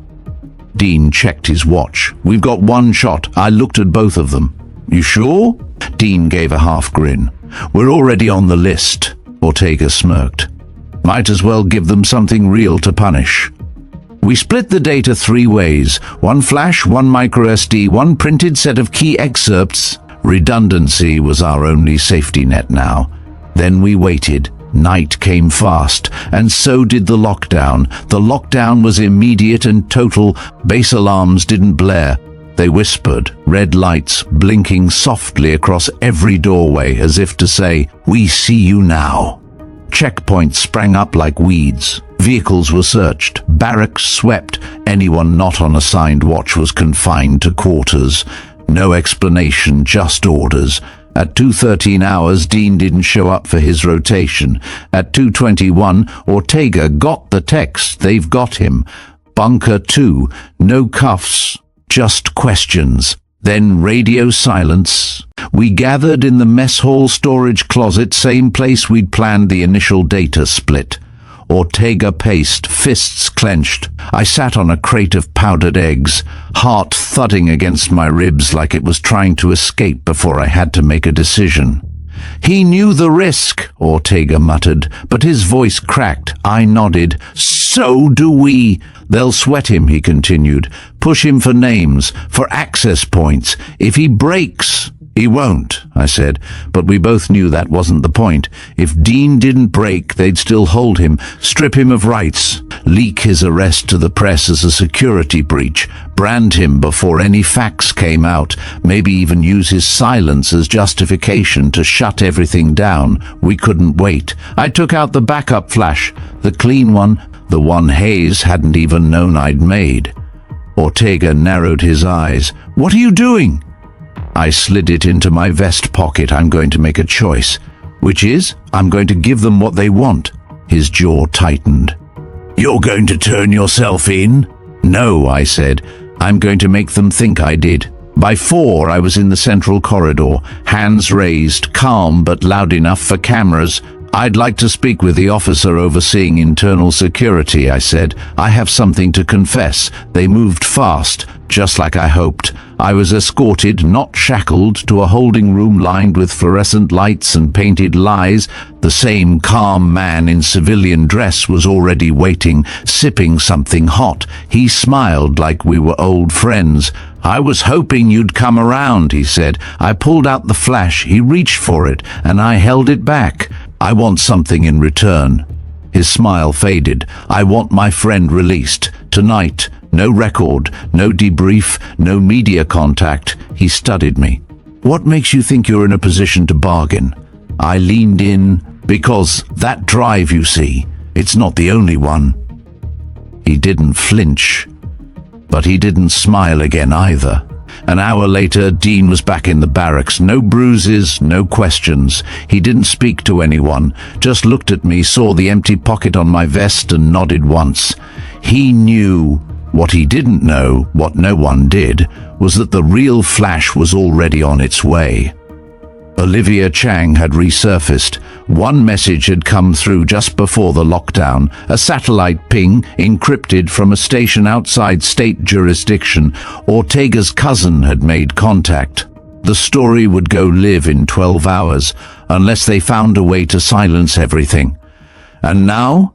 Dean checked his watch. "We've got one shot." I looked at both of them. "You sure?" Dean gave a half grin. "We're already on the list," Ortega smirked. "Might as well give them something real to punish." We split the data 3 ways. One flash, one microSD, one printed set of key excerpts. Redundancy was our only safety net now. Then we waited. Night came fast, and so did the lockdown. The lockdown was immediate and total. Base alarms didn't blare. They whispered, red lights blinking softly across every doorway as if to say, "We see you now." Checkpoints sprang up like weeds. Vehicles were searched, barracks swept. Anyone not on assigned watch was confined to quarters. No explanation, just orders. At 2:13 hours, Dean didn't show up for his rotation. At 2:21, Ortega got the text, "They've got him." Bunker 2, no cuffs, just questions. Then radio silence. We gathered in the mess hall storage closet, same place we'd planned the initial data split. Ortega paced, fists clenched. I sat on a crate of powdered eggs, heart thudding against my ribs like it was trying to escape before I had to make a decision. "He knew the risk," Ortega muttered, but his voice cracked. I nodded. "So do we." "They'll sweat him," he continued. "Push him for names, for access points. If he breaks..." "He won't," I said, but we both knew that wasn't the point. If Dean didn't break, they'd still hold him, strip him of rights, leak his arrest to the press as a security breach, brand him before any facts came out, maybe even use his silence as justification to shut everything down. We couldn't wait. I took out the backup flash, the clean one, the one Hayes hadn't even known I'd made. Ortega narrowed his eyes. "What are you doing?" I slid it into my vest pocket. "I'm going to make a choice." "Which is?" "I'm going to give them what they want." His jaw tightened. "You're going to turn yourself in?" "No," I said. "I'm going to make them think I did." By 4, I was in the central corridor, hands raised, calm but loud enough for cameras. "I'd like to speak with the officer overseeing internal security," I said. "I have something to confess." They moved fast, just like I hoped. I was escorted, not shackled, to a holding room lined with fluorescent lights and painted lies. The same calm man in civilian dress was already waiting, sipping something hot. He smiled like we were old friends. "I was hoping you'd come around," he said. I pulled out the flash. He reached for it, and I held it back. "I want something in return." His smile faded. "I want my friend released. Tonight. No record, no debrief, no media contact." He studied me. "What makes you think you're in a position to bargain?" I leaned in. "Because that drive, you see, it's not the only one." He didn't flinch, but he didn't smile again either. An hour later, Dean was back in the barracks. No bruises, no questions. He didn't speak to anyone, just looked at me, saw the empty pocket on my vest, and nodded once. He knew. What he didn't know, what no one did, was that the real flash was already on its way. Olivia Chang had resurfaced. One message had come through just before the lockdown, a satellite ping encrypted from a station outside state jurisdiction. Ortega's cousin had made contact. The story would go live in 12 hours, unless they found a way to silence everything. And now,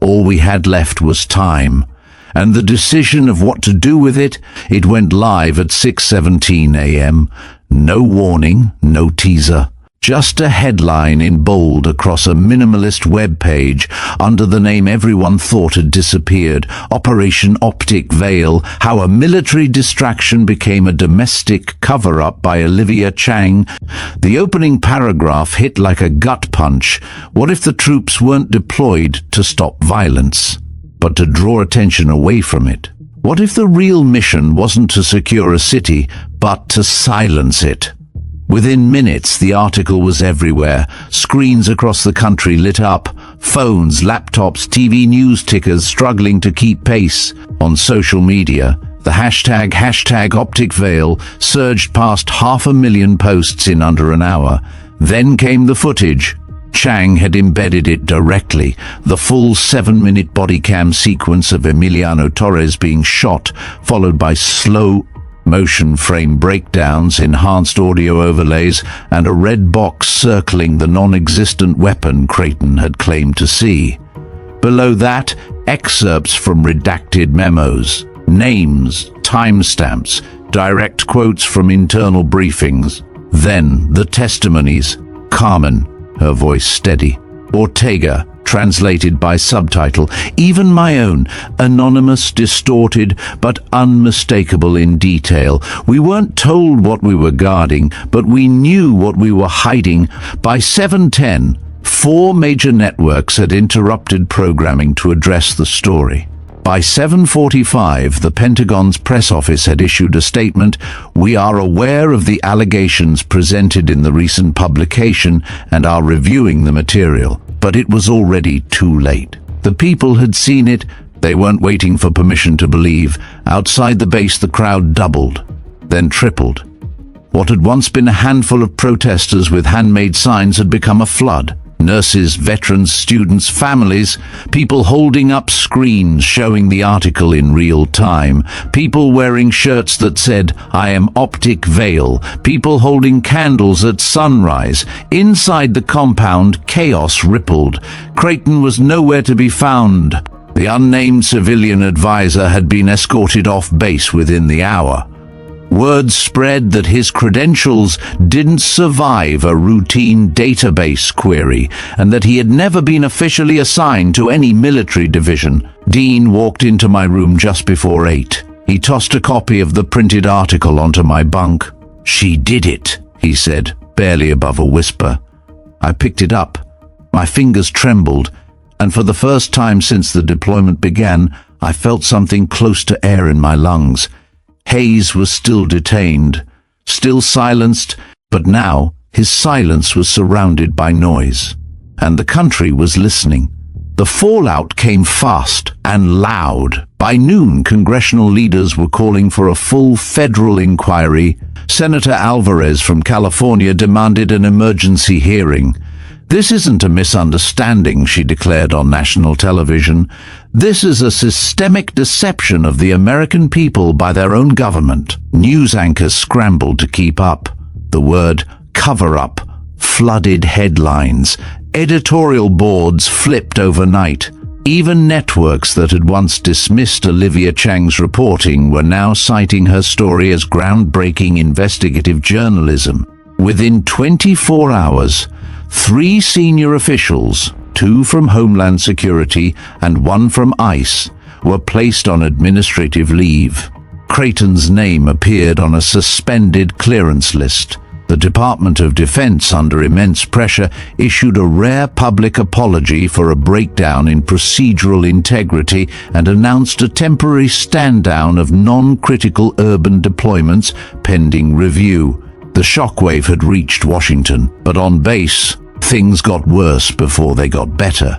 all we had left was time. And the decision of what to do with it. It went live at 6:17 a.m. No warning, no teaser. Just a headline in bold across a minimalist web page under the name everyone thought had disappeared. Operation Optic Veil, how a military distraction became a domestic cover-up by Olivia Chang. The opening paragraph hit like a gut punch. What if the troops weren't deployed to stop violence, but to draw attention away from it? What if the real mission wasn't to secure a city, but to silence it? Within minutes, the article was everywhere. Screens across the country lit up. Phones, laptops, TV news tickers struggling to keep pace. On social media, the hashtag Optic Veil surged past 500,000 posts in under an hour. Then came the footage. Chang had embedded it directly. The full 7-minute body cam sequence of Emiliano Torres being shot, followed by slow motion frame breakdowns, enhanced audio overlays, and a red box circling the non-existent weapon Creighton had claimed to see. Below that, excerpts from redacted memos, names, timestamps, direct quotes from internal briefings. Then the testimonies. Carmen, her voice steady. Ortega, translated by subtitle. Even my own, anonymous, distorted, but unmistakable in detail. We weren't told what we were guarding, but we knew what we were hiding. By 7:10, 4 major networks had interrupted programming to address the story. By 7:45, the Pentagon's press office had issued a statement. "We are aware of the allegations presented in the recent publication and are reviewing the material." But it was already too late. The people had seen it, They weren't waiting for permission to believe. Outside the base, the crowd doubled, then tripled. What had once been a handful of protesters with handmade signs had become a flood. Nurses, veterans, students, families, people holding up screens showing the article in real time, people wearing shirts that said, "I am Optic Veil," people holding candles at sunrise. Inside the compound, chaos rippled. Creighton was nowhere to be found. The unnamed civilian advisor had been escorted off base within the hour. Word spread that his credentials didn't survive a routine database query and that he had never been officially assigned to any military division. Dean walked into my room just before 8. He tossed a copy of the printed article onto my bunk. "She did it," he said, barely above a whisper. I picked it up. My fingers trembled, and for the first time since the deployment began, I felt something close to air in my lungs. Hayes was still detained, still silenced, but now his silence was surrounded by noise, and the country was listening. The fallout came fast and loud. By noon, congressional leaders were calling for a full federal inquiry. Senator Alvarez from California demanded an emergency hearing. "This isn't a misunderstanding," she declared on national television. "This is a systemic deception of the American people by their own government." News anchors scrambled to keep up. The word cover-up flooded headlines. Editorial boards flipped overnight. Even networks that had once dismissed Olivia Chang's reporting were now citing her story as groundbreaking investigative journalism. Within 24 hours, 3 senior officials, 2 from Homeland Security and 1 from ICE, were placed on administrative leave. Creighton's name appeared on a suspended clearance list. The Department of Defense, under immense pressure, issued a rare public apology for a breakdown in procedural integrity and announced a temporary stand-down of non-critical urban deployments pending review. The shockwave had reached Washington, but on base, things got worse before they got better.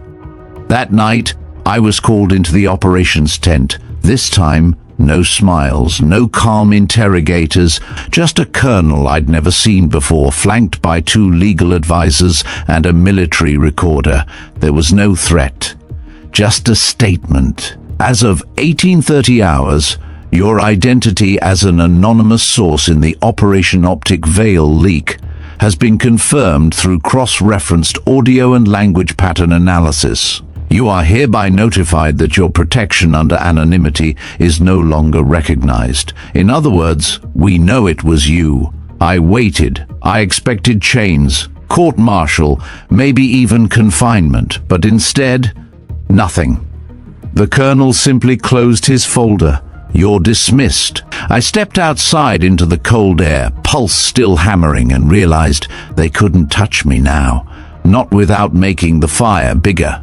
That night, I was called into the operations tent. This time, no smiles, no calm interrogators, just a colonel I'd never seen before, flanked by 2 legal advisors and a military recorder. There was no threat, just a statement. As of 1830 hours, your identity as an anonymous source in the Operation Optic Veil leak has been confirmed through cross-referenced audio and language pattern analysis. You are hereby notified that your protection under anonymity is no longer recognized. In other words, we know it was you. I waited. I expected chains, court-martial, maybe even confinement, but instead, nothing. The colonel simply closed his folder. "You're dismissed." I stepped outside into the cold air, pulse still hammering, and realized they couldn't touch me now, not without making the fire bigger.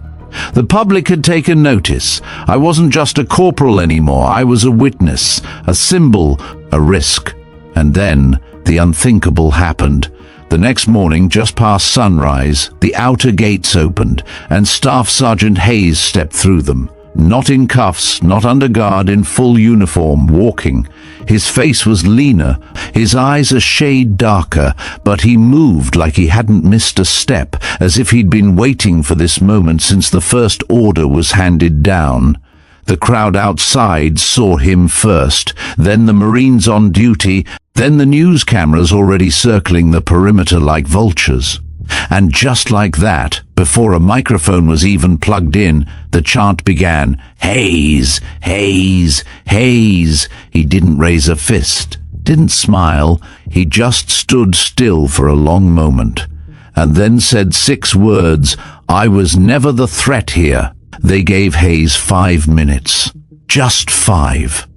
The public had taken notice. I wasn't just a corporal anymore. I was a witness, a symbol, a risk. And then the unthinkable happened. The next morning, just past sunrise, the outer gates opened, and Staff Sergeant Hayes stepped through them. Not in cuffs, not under guard, in full uniform, walking. His face was leaner, his eyes a shade darker, but he moved like he hadn't missed a step, as if he'd been waiting for this moment since the first order was handed down. The crowd outside saw him first, then the Marines on duty, then the news cameras already circling the perimeter like vultures. And just like that, before a microphone was even plugged in, the chant began, "Hayes, Hayes, Hayes." He didn't raise a fist, didn't smile. He just stood still for a long moment, and then said 6 words, "I was never the threat here." They gave Hayes 5 minutes. Just 5.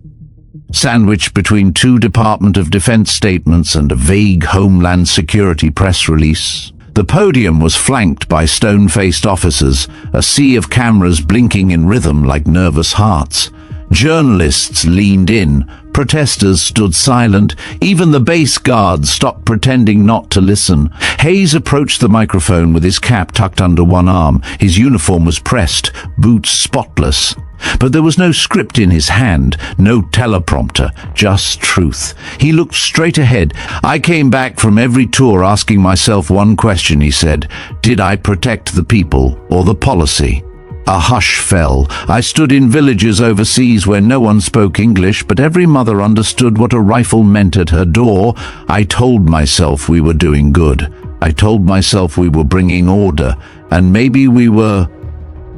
Sandwiched between 2 Department of Defense statements and a vague Homeland Security press release. The podium was flanked by stone-faced officers, a sea of cameras blinking in rhythm like nervous hearts. Journalists leaned in, protesters stood silent, even the base guards stopped pretending not to listen. Hayes approached the microphone with his cap tucked under one arm. His uniform was pressed, boots spotless. But there was no script in his hand, no teleprompter, just truth. He looked straight ahead. I came back from every tour asking myself one question, he said. Did I protect the people or the policy? A hush fell. I stood in villages overseas where no one spoke English, but every mother understood what a rifle meant at her door. I told myself we were doing good. I told myself we were bringing order, and maybe we were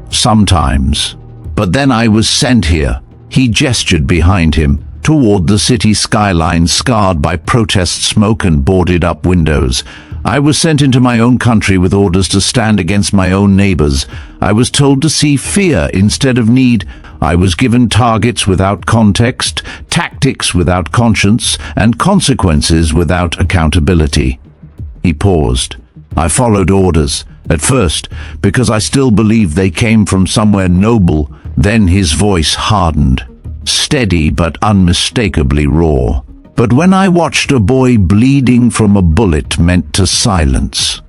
sometimes. But then I was sent here. He gestured behind him, toward the city skyline scarred by protest smoke and boarded-up windows. I was sent into my own country with orders to stand against my own neighbors. I was told to see fear instead of need. I was given targets without context, tactics without conscience, and consequences without accountability. He paused. I followed orders. At first, because I still believed they came from somewhere noble. Then his voice hardened, steady but unmistakably raw. But when I watched a boy bleeding from a bullet meant to silence,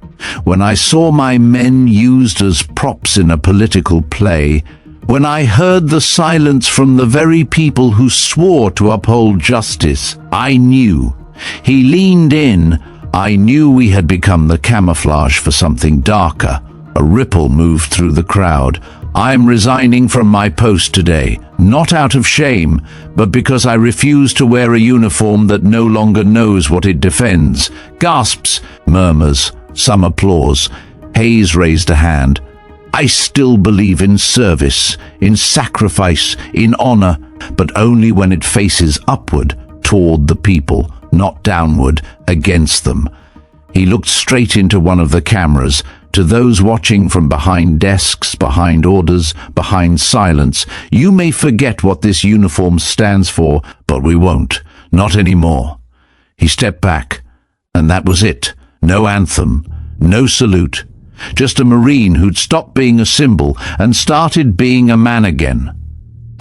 when I saw my men used as props in a political play, when I heard the silence from the very people who swore to uphold justice, I knew. He leaned in. I knew we had become the camouflage for something darker. A ripple moved through the crowd. I'm resigning from my post today, not out of shame, but because I refuse to wear a uniform that no longer knows what it defends. Gasps, murmurs, some applause. Hayes raised a hand. I still believe in service, in sacrifice, in honor, but only when it faces upward, toward the people, not downward, against them. He looked straight into one of the cameras. To those watching from behind desks, behind orders, behind silence, you may forget what this uniform stands for, but we won't. Not anymore. He stepped back, and that was it. No anthem, no salute. Just a Marine who'd stopped being a symbol and started being a man again.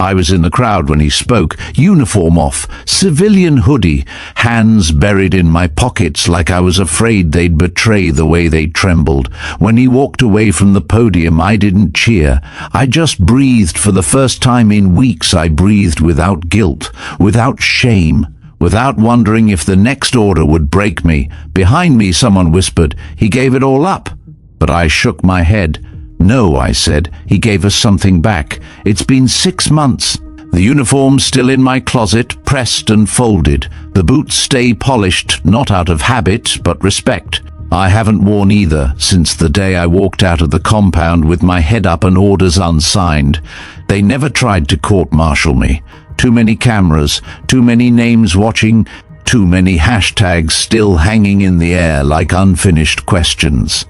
I was in the crowd when he spoke, uniform off, civilian hoodie, hands buried in my pockets like I was afraid they'd betray the way they trembled. When he walked away from the podium, I didn't cheer. I just breathed. For the first time in weeks, I breathed without guilt, without shame, without wondering if the next order would break me. Behind me, someone whispered, "He gave it all up." But I shook my head. "No," I said, "he gave us something back. It's been 6 months. The uniform's still in my closet, pressed and folded. The boots stay polished, not out of habit, but respect. I haven't worn either since the day I walked out of the compound with my head up and orders unsigned. They never tried to court-martial me. Too many cameras, too many names watching, too many hashtags still hanging in the air like unfinished questions.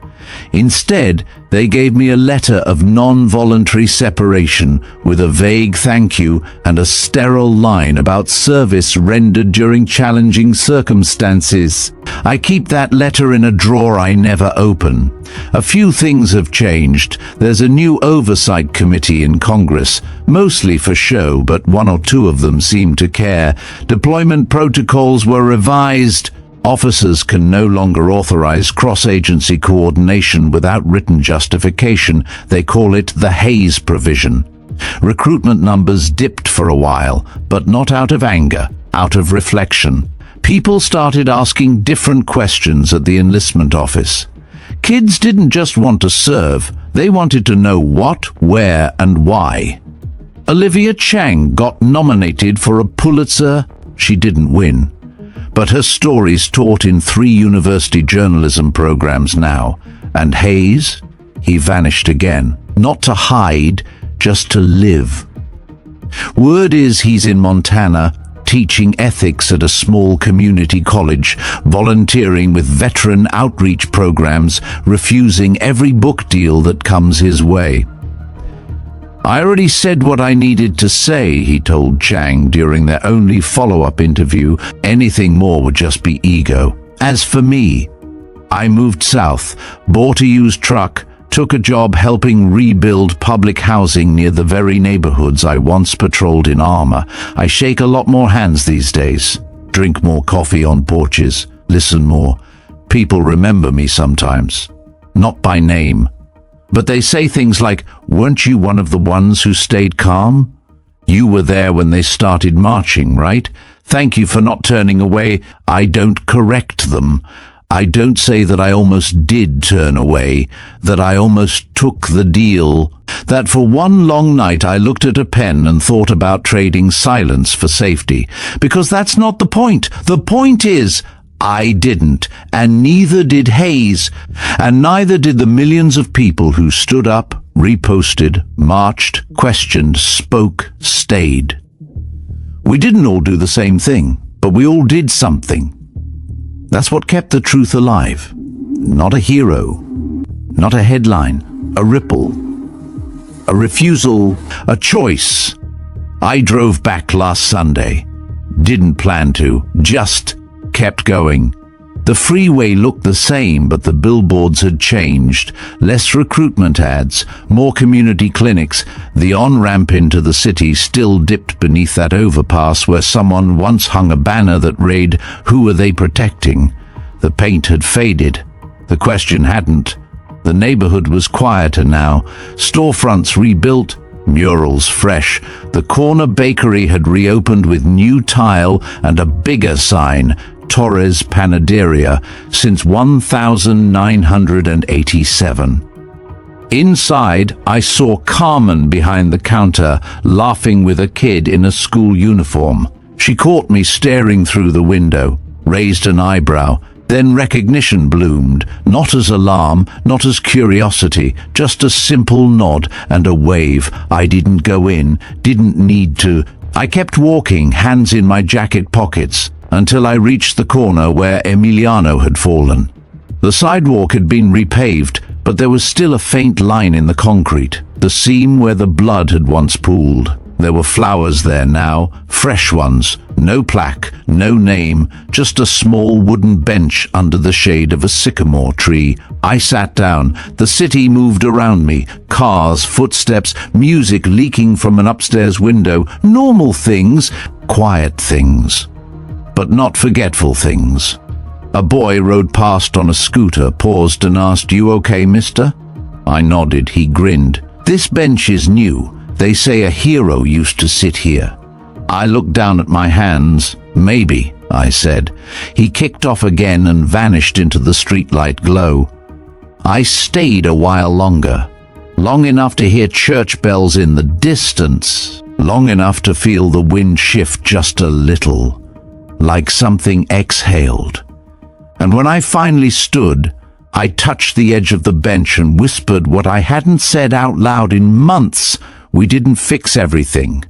Instead, they gave me a letter of non-voluntary separation with a vague thank you and a sterile line about service rendered during challenging circumstances. I keep that letter in a drawer I never open. A few things have changed. There's a new oversight committee in Congress, mostly for show, but 1 or 2 of them seem to care. Deployment protocols were revised. Officers can no longer authorize cross-agency coordination without written justification. They call it the Hayes provision. Recruitment numbers dipped for a while, but not out of anger, out of reflection. People started asking different questions at the enlistment office. Kids didn't just want to serve, they wanted to know what, where, and why. Olivia Chang got nominated for a Pulitzer. She didn't win. But her story's taught in 3 university journalism programs now. And Hayes? He vanished again. Not to hide, just to live. Word is he's in Montana, teaching ethics at a small community college, volunteering with veteran outreach programs, refusing every book deal that comes his way. I already said what I needed to say, he told Chang during their only follow-up interview. Anything more would just be ego. As for me, I moved south, bought a used truck, took a job helping rebuild public housing near the very neighborhoods I once patrolled in armor. I shake a lot more hands these days, drink more coffee on porches, listen more. People remember me sometimes, not by name. But they say things like, "Weren't you one of the ones who stayed calm?" You were there when they started marching, right? Thank you for not turning away. I don't correct them. I don't say that I almost did turn away, that I almost took the deal, that for one long night I looked at a pen and thought about trading silence for safety. Because that's not the point. The point is, I didn't, and neither did Hayes, and neither did the millions of people who stood up, reposted, marched, questioned, spoke, stayed. We didn't all do the same thing, but we all did something. That's what kept the truth alive. Not a hero, not a headline, a ripple, a refusal, a choice. I drove back last Sunday. Didn't plan to, just kept going. The freeway looked the same, but the billboards had changed. Less recruitment ads, more community clinics. The on-ramp into the city still dipped beneath that overpass where someone once hung a banner that read, "Who are they protecting?" The paint had faded. The question hadn't. The neighborhood was quieter now. Storefronts rebuilt, murals fresh. The corner bakery had reopened with new tile and a bigger sign, Torres Panaderia, since 1987. Inside, I saw Carmen behind the counter, laughing with a kid in a school uniform. She caught me staring through the window, raised an eyebrow. Then recognition bloomed, not as alarm, not as curiosity, just a simple nod and a wave. I didn't go in, didn't need to. I kept walking, hands in my jacket pockets, until I reached the corner where Emiliano had fallen. The sidewalk had been repaved, but there was still a faint line in the concrete, the seam where the blood had once pooled. There were flowers there now, fresh ones, no plaque, no name, just a small wooden bench under the shade of a sycamore tree. I sat down. The city moved around me, cars, footsteps, music leaking from an upstairs window, normal things, quiet things, but not forgetful things. A boy rode past on a scooter, paused and asked, "You okay, mister?" I nodded. He grinned. "This bench is new. They say a hero used to sit here." I looked down at my hands. "Maybe," I said. He kicked off again and vanished into the streetlight glow. I stayed a while longer, long enough to hear church bells in the distance, long enough to feel the wind shift just a little, like something exhaled. And when I finally stood, I touched the edge of the bench and whispered what I hadn't said out loud in months. We didn't fix everything,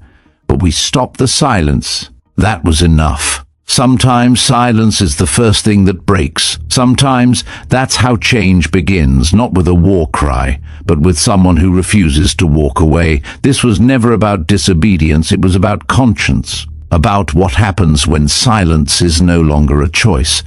but we stopped the silence. That was enough. Sometimes silence is the first thing that breaks. Sometimes that's how change begins, not with a war cry, but with someone who refuses to walk away. This was never about disobedience, it was about conscience, about what happens when silence is no longer a choice.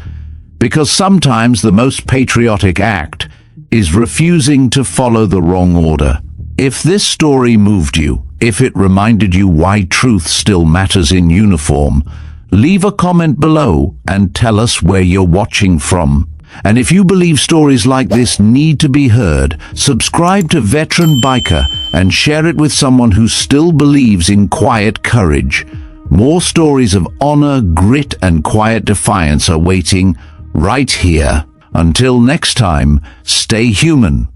Because sometimes the most patriotic act is refusing to follow the wrong order. If this story moved you, if it reminded you why truth still matters in uniform, leave a comment below and tell us where you're watching from. And if you believe stories like this need to be heard, subscribe to Veteran Biker and share it with someone who still believes in quiet courage. More stories of honor, grit, and quiet defiance are waiting right here. Until next time, stay human.